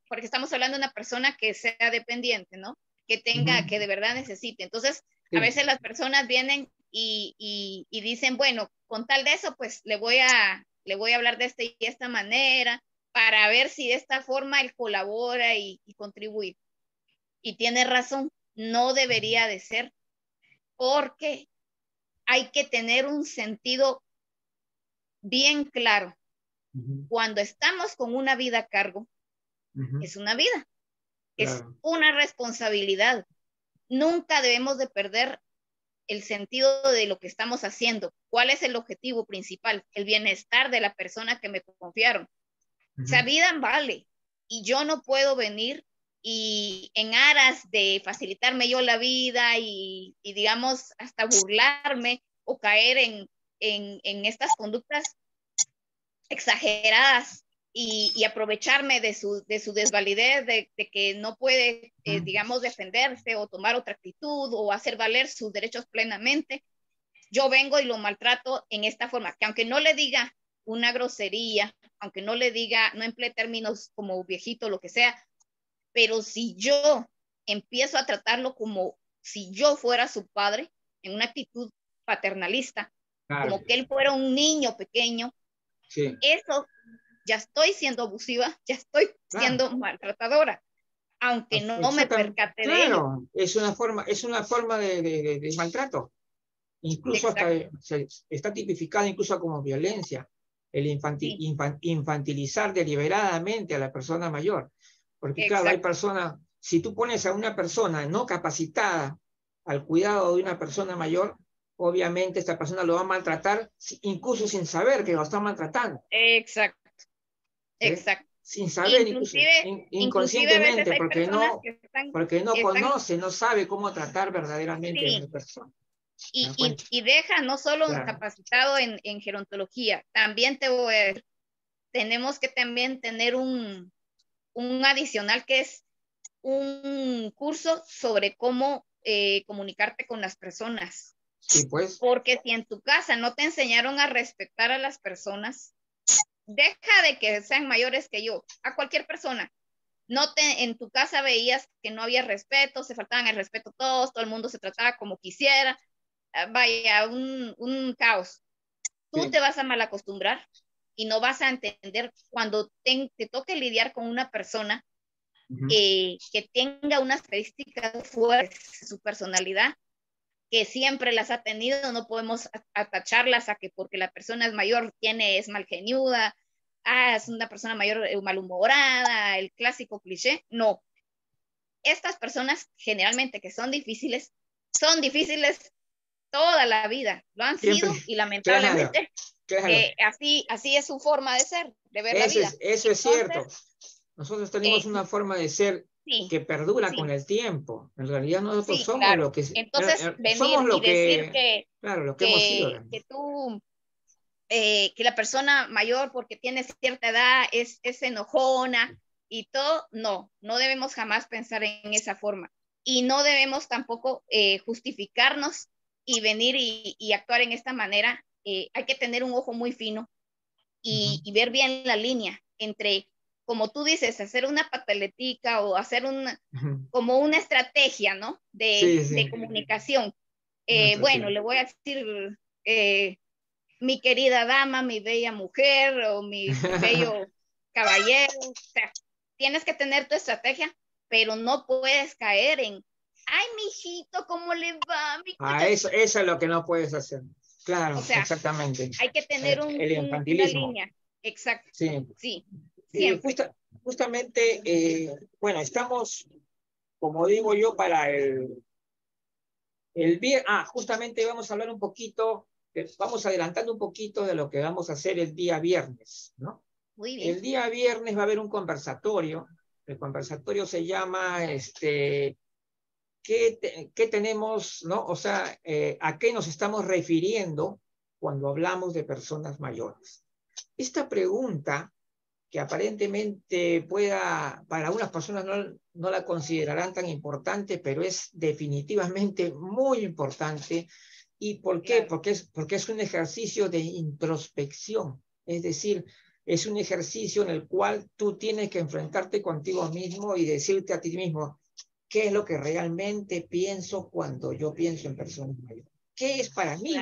Speaker 1: porque estamos hablando de una persona que sea dependiente, ¿no? Que tenga, que de verdad necesite. Entonces, a veces las personas vienen y dicen, bueno, con tal de eso, pues le voy a hablar de esta manera, para ver si de esta forma él colabora y contribuye. Y tiene razón, no debería de ser, porque hay que tener un sentido bien claro. Cuando estamos con una vida a cargo, es una vida, es una responsabilidad. Nunca debemos de perder el sentido de lo que estamos haciendo. ¿Cuál es el objetivo principal? El bienestar de la persona que me confiaron. Esa vida vale, y yo no puedo venir y en aras de facilitarme yo la vida y digamos hasta burlarme o caer en estas conductas exageradas y aprovecharme de su desvalidez, de que no puede, digamos, defenderse o tomar otra actitud o hacer valer sus derechos plenamente. Yo vengo y lo maltrato en esta forma, que aunque no le diga una grosería, aunque no le diga, no emplee términos como viejito, lo que sea, pero si yo empiezo a tratarlo como si yo fuera su padre, en una actitud paternalista, como que él fuera un niño pequeño, eso ya estoy siendo abusiva, ya estoy siendo maltratadora, aunque no me percate de ello.
Speaker 2: Es una forma de maltrato. Incluso hasta está tipificado incluso como violencia, el infantilizar deliberadamente a la persona mayor. Porque claro, hay personas, si tú pones a una persona no capacitada al cuidado de una persona mayor, obviamente esta persona lo va a maltratar incluso sin saber que lo está maltratando.
Speaker 1: Exacto.
Speaker 2: Sin saber, inconscientemente, porque no conoce, no sabe cómo tratar verdaderamente a una persona.
Speaker 1: Y deja no solo capacitado en gerontología, también tenemos que también tener un adicional, que es un curso sobre cómo comunicarte con las personas.
Speaker 2: Sí, pues.
Speaker 1: Porque si en tu casa no te enseñaron a respetar a las personas, deja de que sean mayores que yo, a cualquier persona. En tu casa veías que no había respeto, se faltaban el respeto todos, todo el mundo se trataba como quisiera, vaya, un caos. tú te vas a mal acostumbrar y no vas a entender cuando te toque lidiar con una persona que tenga unas características fuertes de su personalidad, que siempre las ha tenido. No podemos atacharlas a que porque la persona es mayor es malgeniuda, es una persona mayor malhumorada, el clásico cliché. No, estas personas generalmente que son difíciles toda la vida, lo han
Speaker 2: Siempre,
Speaker 1: sido, y lamentablemente
Speaker 2: claro.
Speaker 1: así es su forma de ser, de ver la vida.
Speaker 2: Eso es cierto. Nosotros tenemos una forma de ser que perdura con el tiempo. En realidad nosotros somos lo que...
Speaker 1: Entonces, venir
Speaker 2: somos lo
Speaker 1: y decir
Speaker 2: lo que hemos sido.
Speaker 1: Que la persona mayor, porque tiene cierta edad, es enojona y todo, no debemos jamás pensar en esa forma. Y no debemos tampoco justificarnos y venir y actuar en esta manera. Hay que tener un ojo muy fino y ver bien la línea entre, como tú dices, hacer una pataletica o hacer como una estrategia, ¿no? De comunicación. Bueno, le voy a decir, mi querida dama, mi bella mujer o mi bello caballero. O sea, tienes que tener tu estrategia, pero no puedes caer en, ay, mijito, ¿cómo le va?
Speaker 2: Eso es lo que no puedes hacer. Claro,
Speaker 1: o sea,
Speaker 2: exactamente.
Speaker 1: Hay que tener una línea. Exacto. Sí, siempre.
Speaker 2: Justamente, bueno, estamos, como digo yo, para el viernes. Justamente vamos a hablar un poquito, vamos adelantando un poquito de lo que vamos a hacer el día viernes, ¿no?
Speaker 1: Muy bien.
Speaker 2: El día viernes va a haber un conversatorio. El conversatorio se llama, ¿qué tenemos, no? O sea, ¿a qué nos estamos refiriendo cuando hablamos de personas mayores? Esta pregunta, que aparentemente para algunas personas no la considerarán tan importante, pero es definitivamente muy importante. ¿Y por qué?
Speaker 1: Claro.
Speaker 2: Porque es un ejercicio de introspección. Es decir, es un ejercicio en el cual tú tienes que enfrentarte contigo mismo y decirte a ti mismo, ¿qué es lo que realmente pienso cuando yo pienso en personas mayores? ¿Qué es para mí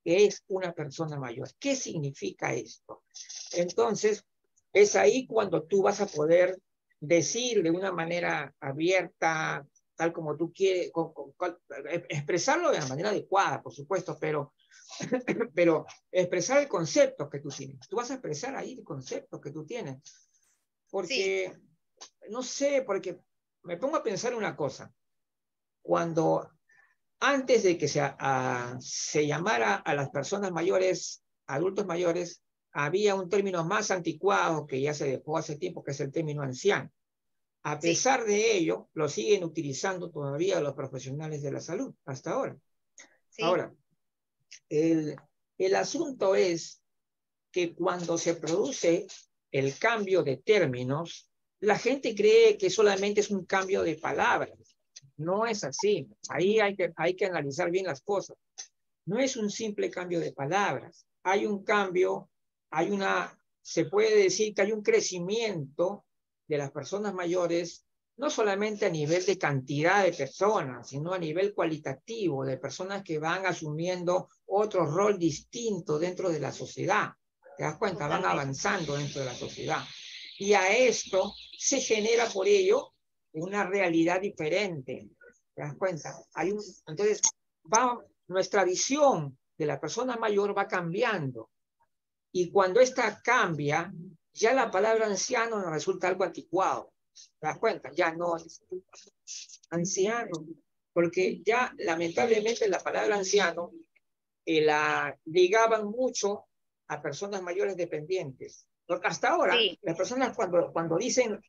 Speaker 2: que es una persona mayor? ¿Qué significa esto? Entonces, es ahí cuando tú vas a poder decir de una manera abierta, tal como tú quieres, expresarlo de la manera adecuada, por supuesto, pero expresar el concepto que tú tienes. Tú vas a expresar ahí el concepto que tú tienes. Porque, no sé, porque me pongo a pensar una cosa. Cuando antes de que se llamara a las personas mayores, adultos mayores, había un término más anticuado que ya se dejó hace tiempo, que es el término anciano. A pesar de ello, lo siguen utilizando todavía los profesionales de la salud hasta ahora. Ahora, el asunto es que cuando se produce el cambio de términos, la gente cree que solamente es un cambio de palabras. No es así. Ahí hay que analizar bien las cosas. No es un simple cambio de palabras. Hay un cambio, se puede decir que hay un crecimiento de las personas mayores, no solamente a nivel de cantidad de personas, sino a nivel cualitativo, de personas que van asumiendo otro rol distinto dentro de la sociedad. ¿Te das cuenta?
Speaker 1: Totalmente.
Speaker 2: Van avanzando dentro de la sociedad. Y a esto se genera por ello una realidad diferente. ¿Te das cuenta? Entonces, nuestra visión de la persona mayor va cambiando. Y cuando esta cambia, ya la palabra anciano nos resulta algo anticuado. ¿Te das cuenta? Ya no es anciano. Porque ya, lamentablemente, la palabra anciano la ligaban mucho a personas mayores dependientes. Porque hasta ahora, las personas cuando dicen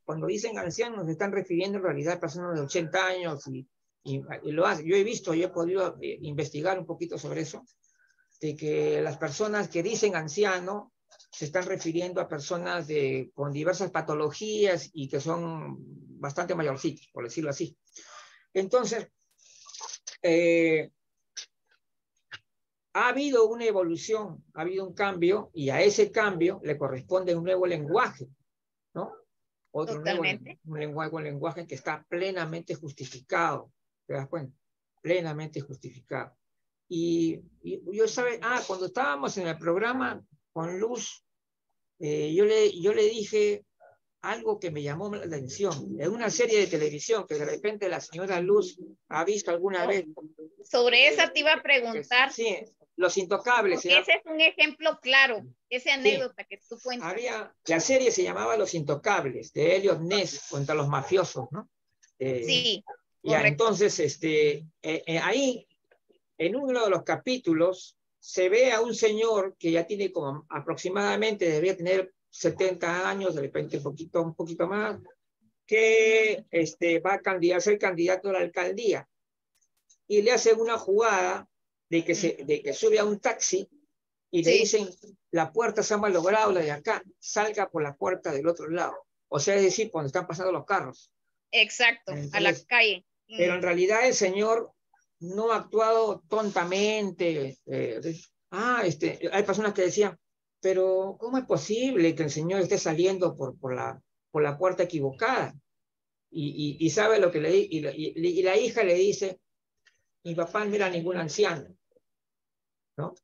Speaker 2: ancianos, se están refiriendo en realidad a personas de 80 años y lo hace. Yo he podido investigar un poquito sobre eso, de que las personas que dicen anciano se están refiriendo a personas con diversas patologías y que son bastante mayorcitos, por decirlo así. Entonces, ha habido una evolución, ha habido un cambio, y a ese cambio le corresponde un nuevo lenguaje, ¿no? Un lenguaje que está plenamente justificado, ¿te das cuenta? Plenamente justificado. y yo sabe, cuando estábamos en el programa con Luz, yo le dije algo que me llamó la atención. En una serie de televisión que de repente la señora Luz ha visto alguna vez.
Speaker 1: Sobre esa te iba a preguntar.
Speaker 2: Sí, Los Intocables.
Speaker 1: Ese es un ejemplo claro, esa anécdota que tú cuentas.
Speaker 2: La serie se llamaba Los Intocables, de Elliot Ness contra los mafiosos, ¿no?
Speaker 1: Sí,
Speaker 2: ya,
Speaker 1: correcto.
Speaker 2: entonces, ahí, en uno de los capítulos, se ve a un señor que ya tiene como aproximadamente, debería tener 70 años, de repente un poquito más, que va a ser candidato a la alcaldía. Y le hacen una jugada de que sube a un taxi y le dicen, la puerta se ha malogrado, la de acá, salga por la puerta del otro lado. O sea, es decir, cuando están pasando los carros.
Speaker 1: Exacto, entonces, a la calle.
Speaker 2: Pero en realidad el señor no ha actuado tontamente. Hay personas que decían, pero ¿cómo es posible que el señor esté saliendo por la puerta equivocada? Y sabe lo que y la hija le dice, mi papá no era ningún anciano, ¿no?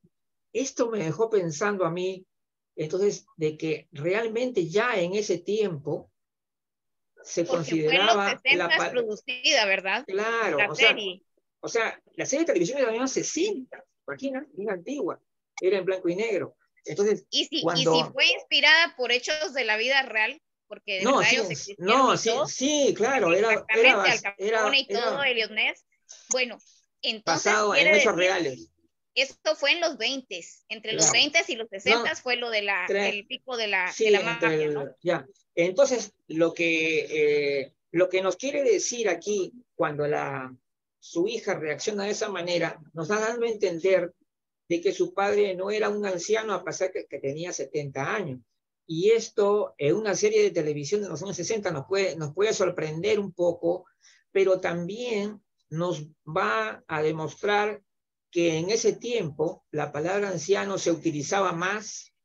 Speaker 2: Esto me dejó pensando a mí, entonces, de que realmente ya en ese tiempo se consideraba...
Speaker 1: Fue en los 60 producida, ¿verdad?
Speaker 2: Claro,
Speaker 1: la serie.
Speaker 2: O sea, la serie de televisión de los años 60, imagina, es antigua, era en blanco y negro. Entonces,
Speaker 1: y si fue inspirada por hechos de la vida real, porque de verdad ellos existieron
Speaker 2: sí, claro,
Speaker 1: exactamente, Al Capone y todo, Elliot Ness. Bueno, entonces
Speaker 2: basado en hechos reales.
Speaker 1: Esto fue en los 20, entre los 20 y los 60 fue lo de el pico de la mafia, ¿no?
Speaker 2: Ya. Entonces, lo que nos quiere decir aquí, cuando su hija reacciona de esa manera, nos está dando a entender de que su padre no era un anciano a pesar que tenía 70 años. Y esto, en una serie de televisión de los años 60, nos puede sorprender un poco, pero también nos va a demostrar que en ese tiempo la palabra anciano se utilizaba más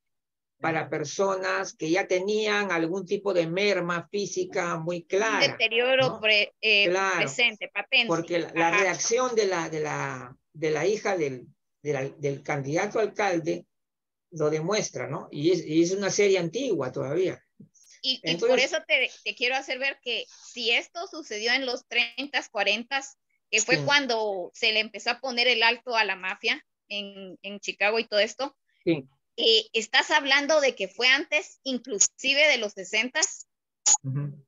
Speaker 2: para personas que ya tenían algún tipo de merma física muy clara.
Speaker 1: Un deterioro, ¿no? Presente, patente.
Speaker 2: Porque la reacción de la hija del candidato alcalde lo demuestra, ¿no? Y es una serie antigua todavía.
Speaker 1: Entonces, por eso te quiero hacer ver que si esto sucedió en los 30s, 40s, que fue cuando se le empezó a poner el alto a la mafia en Chicago y todo esto, estás hablando de que fue antes, inclusive de los 60s,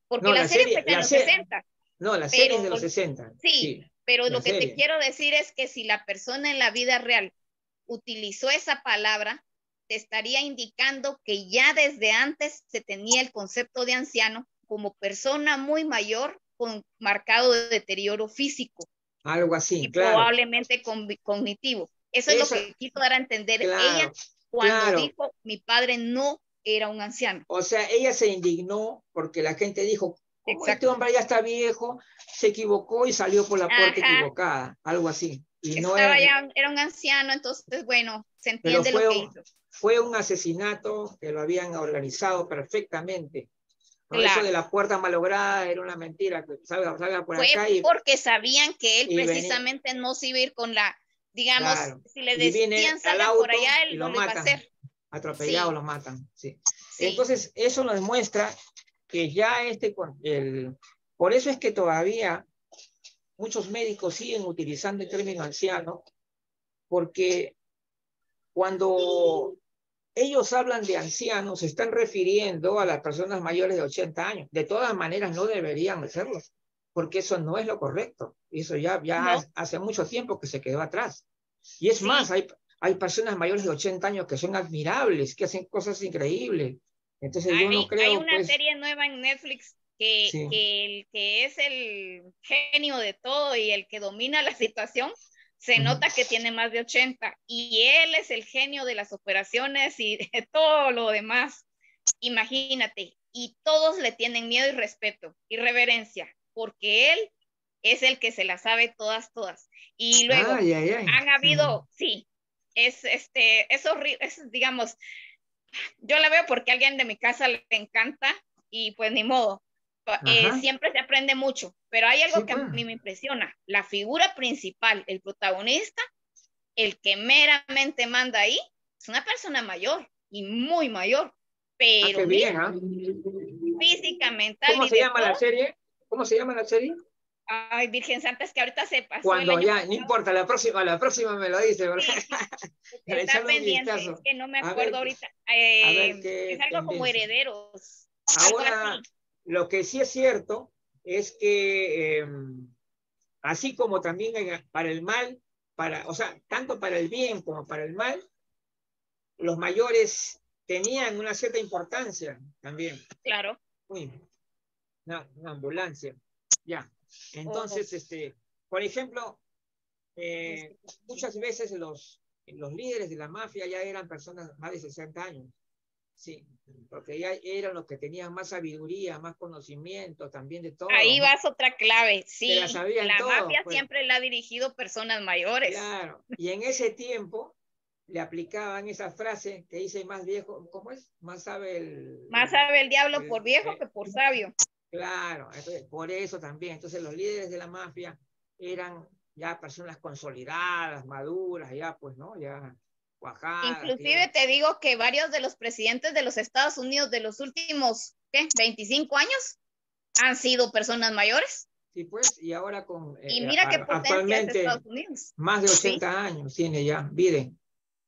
Speaker 1: porque no, la serie fue en los 60.
Speaker 2: No, la serie es de los 60.
Speaker 1: Sí, pero lo que te quiero decir es que si la persona en la vida real utilizó esa palabra, te estaría indicando que ya desde antes se tenía el concepto de anciano como persona muy mayor con marcado de deterioro físico.
Speaker 2: Algo así,
Speaker 1: y probablemente cognitivo. Eso es lo que quiso dar a entender ella cuando dijo, mi padre no era un anciano.
Speaker 2: O sea, ella se indignó porque la gente dijo, este hombre ya está viejo, se equivocó y salió por la puerta equivocada, algo así. Y
Speaker 1: era un anciano, entonces, bueno, se entiende lo que hizo.
Speaker 2: Fue un asesinato que lo habían organizado perfectamente. ¿No? Eso de la puerta malograda era una mentira, que salga por acá.
Speaker 1: Porque sabían que él precisamente no se iba a ir con la, digamos, si le decían salga por allá, él no lo iba a hacer.
Speaker 2: Atropellado, lo matan. Sí. Entonces, eso nos demuestra que ya por eso es que todavía muchos médicos siguen utilizando el término anciano, porque cuando ellos hablan de ancianos, se están refiriendo a las personas mayores de 80 años. De todas maneras, no deberían hacerlo, porque eso no es lo correcto. Eso ya hace mucho tiempo que se quedó atrás. Y es más, hay personas mayores de 80 años que son admirables, que hacen cosas increíbles. Entonces yo no creo...
Speaker 1: Hay una serie nueva en Netflix que el que es el genio de todo y el que domina la situación, se nota que tiene más de 80 y él es el genio de las operaciones y de todo lo demás. Imagínate, y todos le tienen miedo y respeto y reverencia, porque él es el que se las sabe todas. Y luego han habido, es horrible, digamos, yo la veo porque a alguien de mi casa le encanta y pues ni modo. Siempre se aprende mucho, pero hay algo que a mí me impresiona. La figura principal, el protagonista, el que meramente manda ahí es una persona mayor y muy mayor, pero
Speaker 2: qué bien,
Speaker 1: física, mental
Speaker 2: ¿cómo
Speaker 1: y
Speaker 2: se
Speaker 1: de
Speaker 2: llama
Speaker 1: todo.
Speaker 2: la serie? ¿Cómo se llama la serie?
Speaker 1: Ay, Virgen Santa, es que ahorita se pasó
Speaker 2: Cuando
Speaker 1: el año
Speaker 2: ya,
Speaker 1: pasado.
Speaker 2: no importa, la próxima me lo dice, ¿verdad?
Speaker 1: Sí,
Speaker 2: Para
Speaker 1: está
Speaker 2: echarle un
Speaker 1: pendiente, es
Speaker 2: vistazo.
Speaker 1: que no me
Speaker 2: A
Speaker 1: acuerdo
Speaker 2: ver,
Speaker 1: ahorita.
Speaker 2: a ver
Speaker 1: Es
Speaker 2: qué
Speaker 1: algo como
Speaker 2: tendencia.
Speaker 1: herederos, algo
Speaker 2: Ahora,
Speaker 1: así.
Speaker 2: lo que sí es cierto es que así como también para el mal, o sea, tanto para el bien como para el mal, los mayores tenían una cierta importancia también.
Speaker 1: Claro.
Speaker 2: Uy, una ambulancia. Ya.
Speaker 1: Oh,
Speaker 2: Entonces, por ejemplo, muchas veces los líderes de la mafia ya eran personas más de 60 años. Sí, porque ya eran los que tenían más sabiduría, más conocimiento también de todo,
Speaker 1: ahí
Speaker 2: ¿no?
Speaker 1: vas otra clave,
Speaker 2: Se la
Speaker 1: sí.
Speaker 2: sabían
Speaker 1: La
Speaker 2: todo,
Speaker 1: mafia
Speaker 2: pues.
Speaker 1: siempre la ha dirigido personas mayores.
Speaker 2: Claro. Y en ese tiempo le aplicaban esa frase que dice más viejo, ¿cómo es? Más sabe
Speaker 1: Más sabe el diablo por viejo que por sabio.
Speaker 2: claro, entonces, por eso también. Entonces los líderes de la mafia eran ya personas consolidadas, maduras, ya pues, ¿no? Ya cuajadas.
Speaker 1: Inclusive te digo que varios de los presidentes de los Estados Unidos de los últimos, ¿qué? 25 años han sido personas mayores.
Speaker 2: Sí, pues, y ahora
Speaker 1: Y mira qué potencia es
Speaker 2: actualmente
Speaker 1: Estados Unidos.
Speaker 2: más de
Speaker 1: Sí,
Speaker 2: 80 años tiene ya Biden.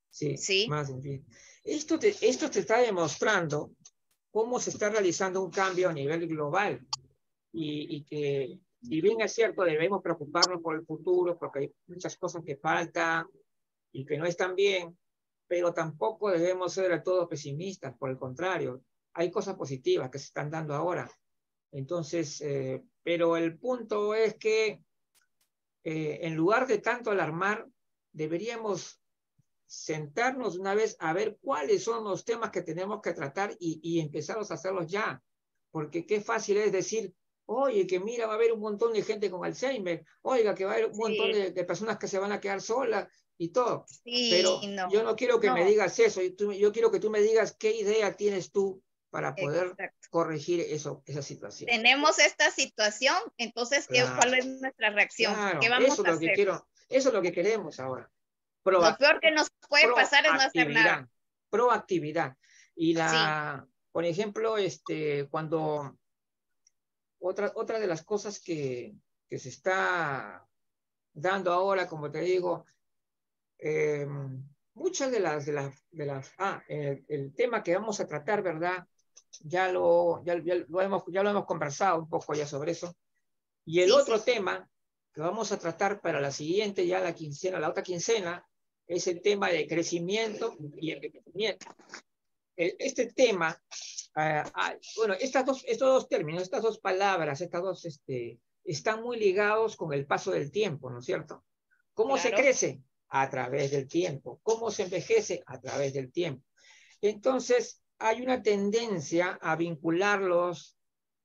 Speaker 2: Sí,
Speaker 1: sí.
Speaker 2: más de Biden. Esto te está demostrando cómo se está realizando un cambio a nivel global y que, si bien es cierto, debemos preocuparnos por el futuro porque hay muchas cosas que faltan y que no están bien, pero tampoco debemos ser del todo pesimistas, por el contrario, hay cosas positivas que se están dando ahora. Entonces, pero el punto es que en lugar de tanto alarmar, deberíamos sentarnos una vez a ver cuáles son los temas que tenemos que tratar y empezarlos a hacerlos ya. Porque qué fácil es decir, oye, que mira, va a haber un montón de gente con Alzheimer, oiga, que va a haber un montón
Speaker 1: Sí,
Speaker 2: de personas que se van a quedar solas y todo.
Speaker 1: sí,
Speaker 2: Pero yo
Speaker 1: no,
Speaker 2: no quiero que me
Speaker 1: no,
Speaker 2: digas eso, yo quiero que tú me digas qué idea tienes tú para poder
Speaker 1: exacto.
Speaker 2: corregir esa situación.
Speaker 1: Tenemos esta situación, entonces,
Speaker 2: Claro,
Speaker 1: ¿cuál es nuestra reacción? ¿Qué
Speaker 2: claro,
Speaker 1: vamos
Speaker 2: eso es
Speaker 1: a
Speaker 2: lo que
Speaker 1: hacer?
Speaker 2: quiero, eso es lo que queremos ahora.
Speaker 1: Lo peor que nos puede pasar es no hacer nada.
Speaker 2: Proactividad, proactividad. Y
Speaker 1: Sí,
Speaker 2: por ejemplo, cuando otra de las cosas que se está dando ahora, como te digo, eh, muchas el tema que vamos a tratar, ¿verdad? Ya lo hemos conversado un poco ya sobre eso. Y el
Speaker 1: sí,
Speaker 2: otro
Speaker 1: sí.
Speaker 2: tema que vamos a tratar para la siguiente, ya la otra quincena, es el tema de crecimiento y envejecimiento. Este tema, bueno, estos dos términos, estas dos palabras, están muy ligados con el paso del tiempo, ¿no es cierto? ¿Cómo se
Speaker 1: Claro,
Speaker 2: crece? A través del tiempo. ¿Cómo se envejece? A través del tiempo. Entonces, hay una tendencia a vincularlos,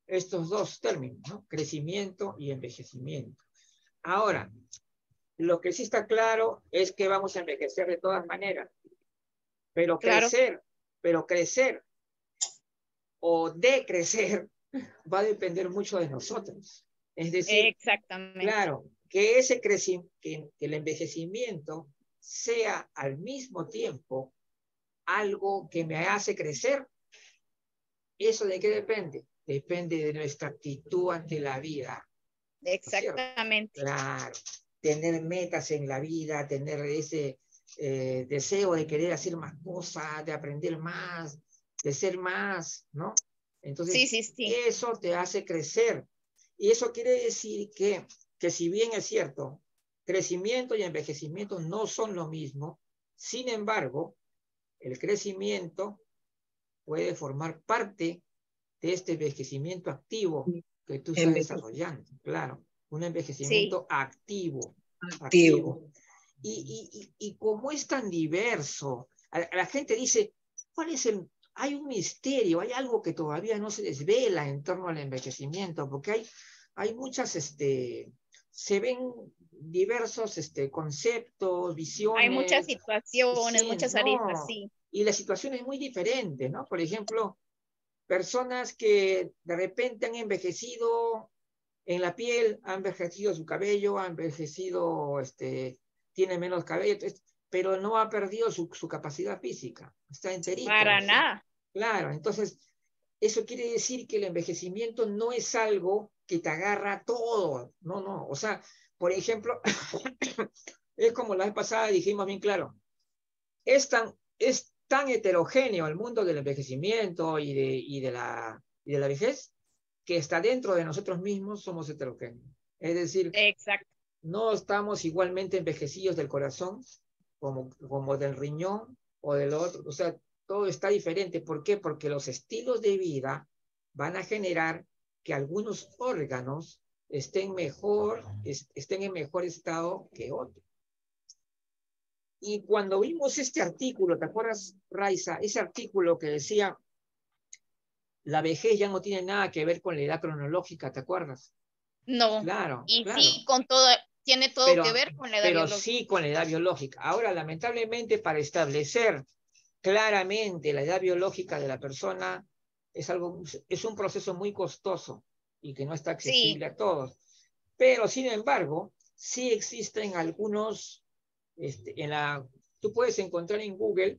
Speaker 2: estos dos términos, ¿no? Crecimiento y envejecimiento. Ahora, lo que sí está claro es que vamos a envejecer de todas maneras, pero
Speaker 1: claro,
Speaker 2: crecer, pero crecer o decrecer va a depender mucho de nosotros. Es decir,
Speaker 1: exactamente,
Speaker 2: claro, que ese crecimiento, que el envejecimiento sea al mismo tiempo algo que me hace crecer, ¿eso de qué depende? Depende de nuestra actitud ante la vida, ¿no es cierto?
Speaker 1: exactamente.
Speaker 2: Claro, tener metas en la vida, tener ese deseo de querer hacer más cosas, de aprender más, de ser más, ¿no?
Speaker 1: Sí,
Speaker 2: Entonces,
Speaker 1: sí, sí,
Speaker 2: eso te hace crecer. Y eso quiere decir que si bien es cierto, crecimiento y envejecimiento no son lo mismo, sin embargo, el crecimiento puede formar parte de este envejecimiento activo que tú estás desarrollando, claro, un
Speaker 1: sí.
Speaker 2: envejecimiento activo,
Speaker 3: Activo.
Speaker 2: activo. Y como es tan diverso, la gente dice, ¿cuál es hay un misterio, hay algo que todavía no se desvela en torno al envejecimiento, porque hay muchas, se ven diversos conceptos,
Speaker 1: Hay muchas
Speaker 2: visiones,
Speaker 1: situaciones,
Speaker 2: sí,
Speaker 1: muchas aristas,
Speaker 2: no,
Speaker 1: sí.
Speaker 2: y la situación es muy diferente, ¿no? Por ejemplo, personas que de repente han envejecido en la piel, han envejecido su cabello, han envejecido, tiene menos cabello. pero no ha perdido su capacidad física, está enterito.
Speaker 1: Para nada.
Speaker 2: Claro, entonces, eso quiere decir que el envejecimiento no es algo que te agarra todo, no, o sea, por ejemplo, es como la vez pasada dijimos bien claro, es tan heterogéneo el mundo del envejecimiento y de la vejez, que está dentro de nosotros mismos somos heterogéneos. Es decir,
Speaker 1: exacto,
Speaker 2: no estamos igualmente envejecidos del corazón como del riñón o del otro. O sea, todo está diferente. ¿Por qué? Porque los estilos de vida van a generar que algunos órganos estén en mejor estado que otros. Y cuando vimos este artículo, ¿te acuerdas, Raiza? Ese artículo que decía, la vejez ya no tiene nada que ver con la edad cronológica, ¿te acuerdas?
Speaker 1: no,
Speaker 2: Claro,
Speaker 1: y
Speaker 2: claro.
Speaker 1: sí, con todo, tiene todo que ver con la edad biológica.
Speaker 2: Sí con la edad biológica. Ahora, lamentablemente, para establecer claramente la edad biológica de la persona, es un proceso muy costoso y que no está accesible a todos. Pero, sin embargo, sí existen algunos, tú puedes encontrar en Google,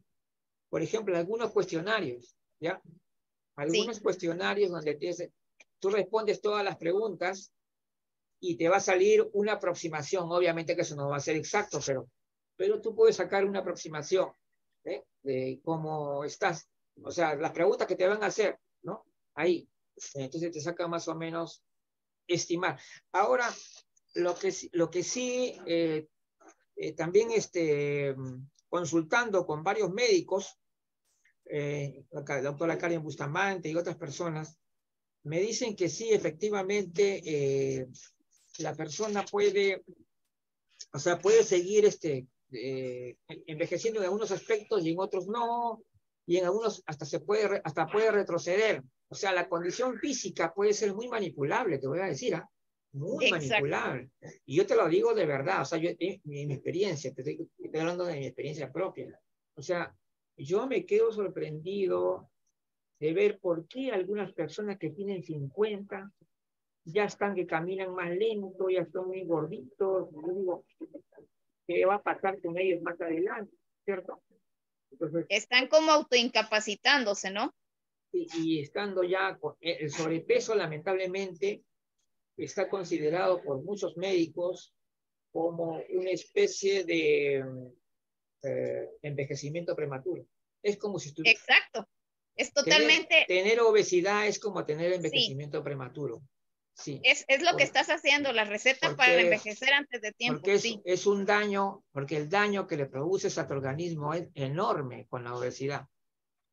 Speaker 2: por ejemplo, algunos cuestionarios, ¿ya? Algunos cuestionarios donde tú respondes todas las preguntas y te va a salir una aproximación. Obviamente que eso no va a ser exacto, pero tú puedes sacar una aproximación de cómo estás. O sea, las preguntas que te van a hacer, ¿no? Ahí. Entonces te saca más o menos estimar. Ahora, lo que sí también consultando con varios médicos, la doctora Karen Bustamante y otras personas, me dicen que sí, efectivamente, la persona puede seguir envejeciendo en algunos aspectos y en otros no, y en algunos hasta puede retroceder. O sea, la condición física puede ser muy manipulable, te voy a decir, muy manipulable. Y yo te lo digo de verdad, o sea, mi experiencia, te estoy hablando de mi experiencia propia. O sea, yo me quedo sorprendido de ver por qué algunas personas que tienen 50 ya están que caminan más lento, ya están muy gorditos. Yo digo, ¿qué va a pasar con ellos más adelante? ¿Cierto? Entonces,
Speaker 1: están como autoincapacitándose, ¿no?
Speaker 2: Y estando ya con el sobrepeso, lamentablemente, está considerado por muchos médicos como una especie de envejecimiento prematuro. Es como si estuviera...
Speaker 1: Exacto. Es totalmente...
Speaker 2: Tener obesidad es como tener envejecimiento prematuro. Sí.
Speaker 1: Es lo que estás haciendo, la receta para envejecer antes de tiempo.
Speaker 2: Porque es un daño, porque el daño que le produces a tu organismo es enorme con la obesidad,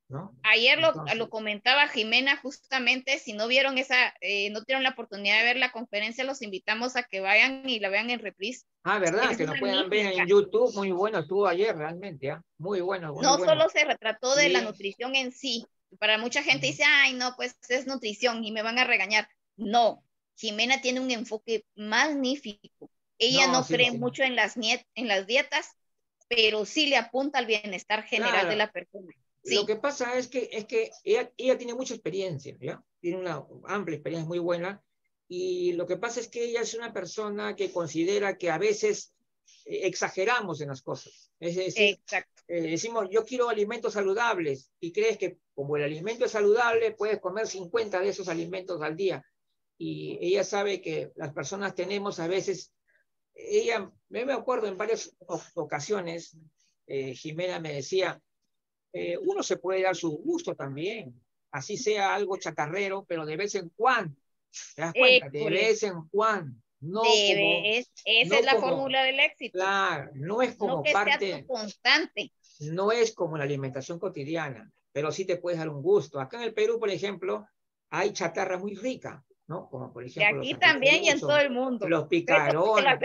Speaker 2: ¿no?
Speaker 1: Ayer lo comentaba Jimena, justamente, si no vieron no tuvieron la oportunidad de ver la conferencia, los invitamos a que vayan y la vean en reprise.
Speaker 2: ¿Verdad? Que lo puedan ver en YouTube, muy bueno estuvo ayer realmente, muy bueno.
Speaker 1: No solo se retrató de la nutrición en sí, para mucha gente dice, ay no, pues es nutrición y me van a regañar. No, Jimena tiene un enfoque magnífico. Ella no cree mucho en las dietas, pero sí le apunta al bienestar general de la persona.
Speaker 2: Lo que pasa es que ella tiene mucha experiencia, ¿ya? Tiene una amplia experiencia muy buena, y lo que pasa es que ella es una persona que considera que a veces exageramos en las cosas. Es decir, decimos, yo quiero alimentos saludables, y crees que como el alimento es saludable, puedes comer 50 de esos alimentos al día. Y ella sabe que las personas tenemos a veces, me acuerdo en varias ocasiones, Jimena me decía, uno se puede dar su gusto también, así sea algo chatarrero, pero de vez en cuando, ¿te das cuenta? De vez en cuando,
Speaker 1: esa es la fórmula del éxito.
Speaker 2: Claro, no es como
Speaker 1: que parte, sea tu constante.
Speaker 2: No es como la alimentación cotidiana, pero sí te puedes dar un gusto. Acá en el Perú, por ejemplo, hay chatarra muy rica, ¿no? Como por ejemplo,
Speaker 1: y aquí también y en todo el mundo.
Speaker 2: Los picarones.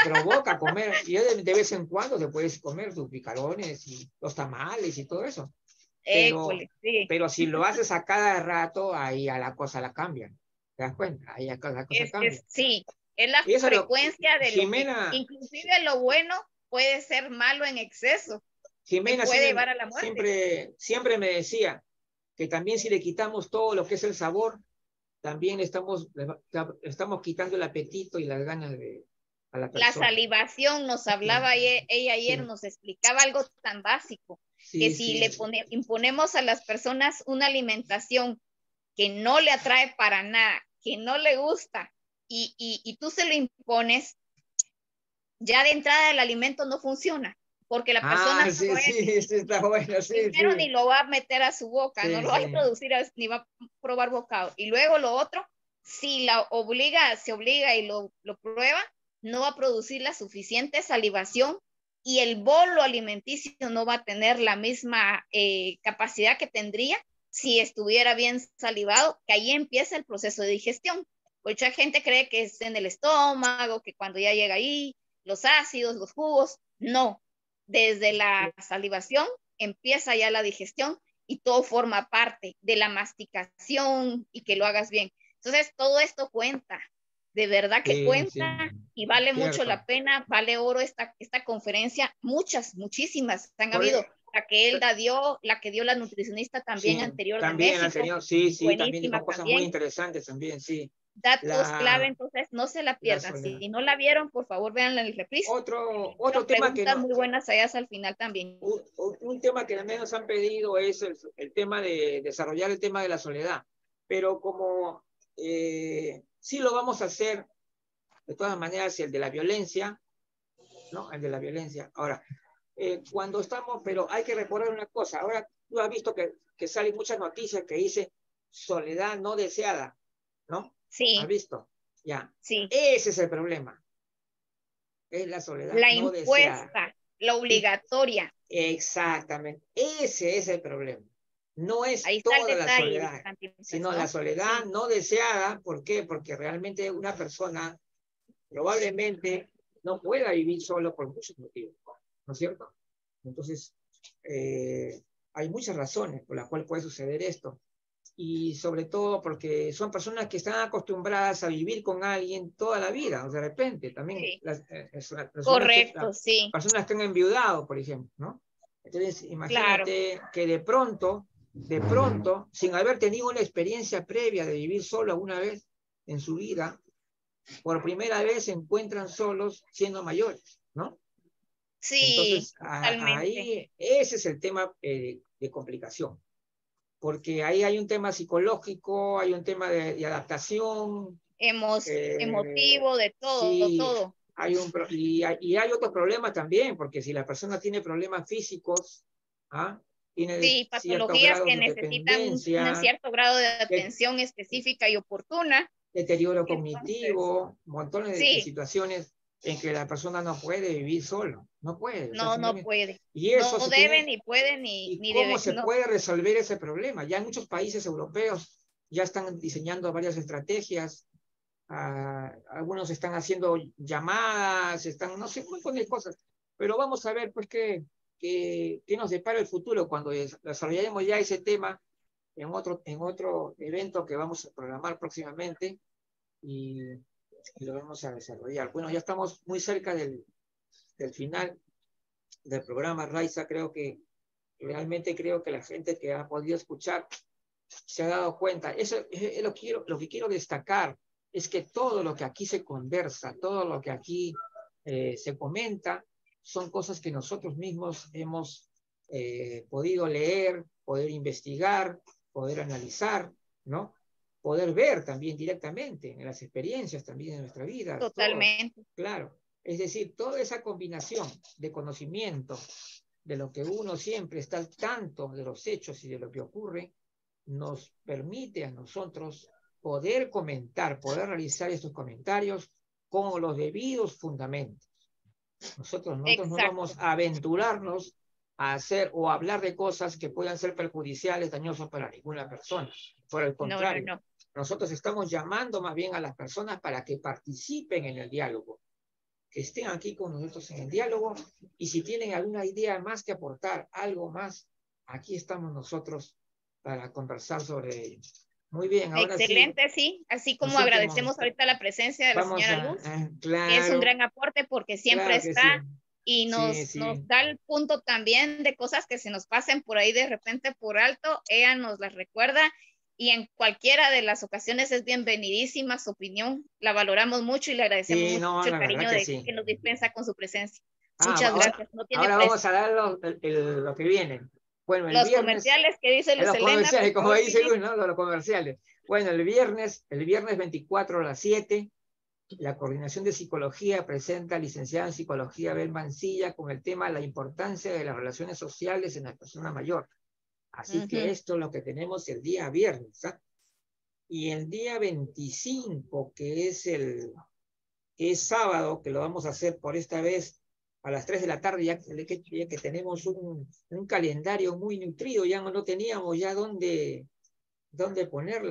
Speaker 2: Provoca comer, y de vez en cuando te puedes comer tus picarones y los tamales y todo eso. Pero si lo haces a cada rato, ahí a la cosa la cambian. ¿Te das cuenta? Ahí a la cosa cambia.
Speaker 1: Sí, es la frecuencia de Jimena, lo que, inclusive lo bueno puede ser malo en exceso.
Speaker 2: Jimena
Speaker 1: puede llevar a la muerte.
Speaker 2: Siempre me decía que también si le quitamos todo lo que es el sabor, también estamos quitando el apetito y las ganas de a la
Speaker 1: La
Speaker 2: persona.
Speaker 1: salivación, nos hablaba ella ayer,
Speaker 2: Sí.
Speaker 1: nos explicaba algo tan básico,
Speaker 2: Sí,
Speaker 1: que si
Speaker 2: sí.
Speaker 1: le imponemos a las personas una alimentación que no le atrae para nada, que no le gusta, y tú se lo impones, ya de entrada el alimento no funciona, porque la persona
Speaker 2: Sí,
Speaker 1: no
Speaker 2: sí, está bueno, sí,
Speaker 1: primero ni
Speaker 2: sí.
Speaker 1: lo va a meter a su boca, no
Speaker 2: Sí,
Speaker 1: lo va a
Speaker 2: sí.
Speaker 1: introducir, ni va a probar bocado. Y luego lo otro, si se obliga y lo prueba, no va a producir la suficiente salivación y el bolo alimenticio no va a tener la misma capacidad que tendría si estuviera bien salivado, que ahí empieza el proceso de digestión. Mucha gente cree que es en el estómago, que cuando ya llega ahí, los ácidos, los jugos, no. Desde la salivación empieza ya la digestión y todo forma parte de la masticación y que lo hagas bien. Entonces, todo esto cuenta, de verdad que
Speaker 2: Sí,
Speaker 1: cuenta y vale mucho
Speaker 2: cierto.
Speaker 1: la pena, vale oro esta conferencia, muchísimas han
Speaker 2: Por
Speaker 1: habido.
Speaker 2: e-
Speaker 1: La que Elda dio, la que dio la nutricionista también
Speaker 2: Sí,
Speaker 1: anterior de
Speaker 2: también la
Speaker 1: México,
Speaker 2: señora, sí, también
Speaker 1: buenísima
Speaker 2: dijo cosas muy
Speaker 1: también.
Speaker 2: interesantes también, sí.
Speaker 1: Datos clave, entonces no se la
Speaker 2: La
Speaker 1: pierdan.
Speaker 2: soledad.
Speaker 1: Si no la vieron, por favor, véanla en el reprise.
Speaker 2: Otro tema que
Speaker 1: Preguntas
Speaker 2: no,
Speaker 1: muy buenas allá al final también.
Speaker 2: un tema que también nos han pedido es el tema de desarrollar el tema de la soledad, pero como sí lo vamos a hacer, de todas maneras, el de la violencia, ¿no? El de la violencia. Ahora, cuando estamos, pero hay que recordar una cosa, ahora tú has visto que salen muchas noticias que dice soledad no deseada, ¿no? ¿Has
Speaker 1: Sí,
Speaker 2: visto? Ya.
Speaker 1: sí.
Speaker 2: Ese es el problema, es la soledad
Speaker 1: La
Speaker 2: no deseada.
Speaker 1: impuesta, la
Speaker 2: Y
Speaker 1: obligatoria.
Speaker 2: exactamente, ese es el problema. No es
Speaker 1: Ahí está el
Speaker 2: toda la
Speaker 1: detalle,
Speaker 2: soledad,
Speaker 1: Cantinflas,
Speaker 2: sino la
Speaker 1: ¿no?
Speaker 2: soledad
Speaker 1: Sí,
Speaker 2: no deseada. ¿Por qué? Porque realmente una persona probablemente no pueda vivir solo por muchos motivos, ¿no es cierto? Entonces, hay muchas razones por las cuales puede suceder esto. Y sobre todo porque son personas que están acostumbradas a vivir con alguien toda la vida, o de repente también
Speaker 1: sí.
Speaker 2: las
Speaker 1: Correcto, sí,
Speaker 2: personas que han enviudado, por ejemplo, ¿no? Entonces,
Speaker 1: claro.
Speaker 2: imagínate que de pronto, sin haber tenido una experiencia previa de vivir solo alguna vez en su vida, por primera vez se encuentran solos siendo mayores, ¿no?
Speaker 1: Sí,
Speaker 2: Entonces,
Speaker 1: totalmente.
Speaker 2: ahí ese es el tema de complicación, porque ahí hay un tema psicológico, hay un tema de adaptación,
Speaker 1: Emotivo, de todo,
Speaker 2: sí,
Speaker 1: todo.
Speaker 2: y hay otros problemas también, porque si la persona tiene problemas físicos, ¿ah? Tiene
Speaker 1: Sí,
Speaker 2: ciertos
Speaker 1: patologías
Speaker 2: grados
Speaker 1: que
Speaker 2: de
Speaker 1: necesitan un
Speaker 2: dependencia,
Speaker 1: cierto grado de
Speaker 2: de-
Speaker 1: atención específica y oportuna.
Speaker 2: deterioro
Speaker 1: Entonces,
Speaker 2: cognitivo, montones de
Speaker 1: sí,
Speaker 2: situaciones en que la persona no puede vivir solo, no puede, o sea,
Speaker 1: no
Speaker 2: simplemente.
Speaker 1: puede.
Speaker 2: Y
Speaker 1: No
Speaker 2: eso se
Speaker 1: debe,
Speaker 2: tiene.
Speaker 1: ni puede,
Speaker 2: ¿Y
Speaker 1: ni
Speaker 2: cómo
Speaker 1: debe.
Speaker 2: se
Speaker 1: No.
Speaker 2: puede resolver ese problema? Ya en muchos países europeos ya están diseñando varias estrategias, algunos están haciendo llamadas, están, no sé, un montón de cosas, pero vamos a ver pues qué nos depara el futuro cuando desarrollemos ya ese tema en otro evento que vamos a programar próximamente y lo vamos a desarrollar. Bueno, ya estamos muy cerca del final del programa, Raiza. Realmente creo que la gente que ha podido escuchar se ha dado cuenta. Eso es lo que quiero destacar, es que todo lo que aquí se conversa, todo lo que aquí se comenta, son cosas que nosotros mismos hemos podido leer, poder investigar, poder analizar, ¿no? Poder ver también directamente en las experiencias también de nuestra vida, todo,
Speaker 1: Totalmente.
Speaker 2: claro. Es decir, toda esa combinación de conocimiento, de lo que uno siempre está al tanto de los hechos y de lo que ocurre, nos permite a nosotros poder comentar, poder realizar estos comentarios con los debidos fundamentos. Nosotros no vamos
Speaker 1: Exacto.
Speaker 2: a aventurarnos a hacer o a hablar de cosas que puedan ser perjudiciales, dañosas para ninguna persona. Por el
Speaker 1: No, no,
Speaker 2: contrario,
Speaker 1: no.
Speaker 2: nosotros estamos llamando más bien a las personas para que participen en el diálogo, que estén aquí con nosotros en el diálogo, y si tienen alguna idea más que aportar, algo más, aquí estamos nosotros para conversar sobre ello. Muy bien, ahora sí,
Speaker 1: Excelente, sí. Así como
Speaker 2: los últimos,
Speaker 1: agradecemos ahorita la presencia de la
Speaker 2: vamos
Speaker 1: señora
Speaker 2: a,
Speaker 1: Luz, que es un
Speaker 2: claro,
Speaker 1: gran aporte porque siempre
Speaker 2: claro que sí,
Speaker 1: está y
Speaker 2: sí,
Speaker 1: nos
Speaker 2: sí,
Speaker 1: da el punto también de cosas que se nos pasen por ahí de repente por alto. Ella nos las recuerda y en cualquiera de las ocasiones es bienvenidísima su opinión. La valoramos mucho y le agradecemos
Speaker 2: Sí, no,
Speaker 1: mucho el
Speaker 2: la verdad
Speaker 1: cariño
Speaker 2: que
Speaker 1: de
Speaker 2: sí.
Speaker 1: que nos dispensa con su presencia.
Speaker 2: Ah,
Speaker 1: Muchas gracias. No tiene
Speaker 2: ahora
Speaker 1: precio.
Speaker 2: vamos a dar lo que viene. Bueno, el
Speaker 1: Los
Speaker 2: viernes,
Speaker 1: comerciales que dice Luz
Speaker 2: los
Speaker 1: Helena,
Speaker 2: comerciales,
Speaker 1: por
Speaker 2: como
Speaker 1: favor,
Speaker 2: dice
Speaker 1: Vini.
Speaker 2: Luz, ¿no? Los comerciales. Bueno, el viernes 24 a las 7, la Coordinación de Psicología presenta al licenciado en Psicología Abel Mancilla con el tema La importancia de las relaciones sociales en la persona mayor. Así que esto es lo que tenemos el día viernes, ¿ah? Y el día 25, que es sábado, que lo vamos a hacer por esta vez a las 3 de la tarde, ya que tenemos un calendario muy nutrido, ya no teníamos ya dónde poner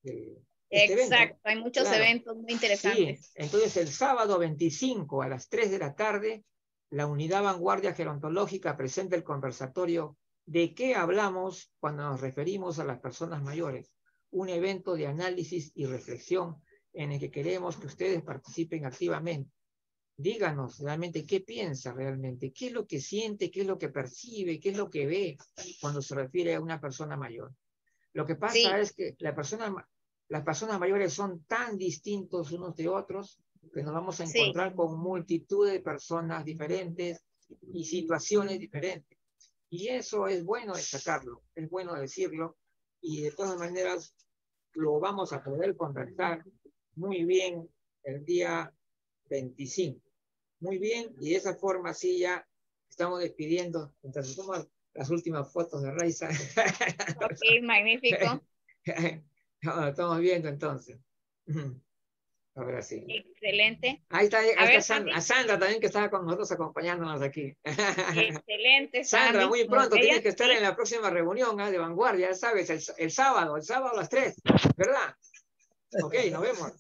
Speaker 2: este evento.
Speaker 1: Exacto, hay muchos eventos muy interesantes.
Speaker 2: Sí, entonces el sábado 25 a las 3 de la tarde, la Unidad Vanguardia Gerontológica presenta el conversatorio ¿De qué hablamos cuando nos referimos a las personas mayores? Un evento de análisis y reflexión en el que queremos que ustedes participen activamente. Díganos realmente qué piensa realmente, qué es lo que siente, qué es lo que percibe, qué es lo que ve cuando se refiere a una persona mayor. Lo que pasa es que las personas mayores son tan distintos unos de otros que nos vamos a encontrar con multitud de personas diferentes y situaciones diferentes. Y eso es bueno destacarlo, es bueno decirlo, y de todas maneras lo vamos a poder conversar muy bien el día 25. Muy bien, y de esa forma sí ya estamos despidiendo, entonces tomamos las últimas fotos de Raiza.
Speaker 1: Ok, magnífico.
Speaker 2: Lo estamos viendo entonces. Ahora sí.
Speaker 1: Excelente.
Speaker 2: Ahí está
Speaker 1: Sandy.
Speaker 2: Sandra también, que estaba con nosotros acompañándonos aquí.
Speaker 1: Excelente,
Speaker 2: Sandra,
Speaker 1: Sandy.
Speaker 2: muy pronto tienes que estar en la próxima reunión de Vanguardia, ya sabes, el sábado a las 3, ¿verdad? Ok, nos vemos.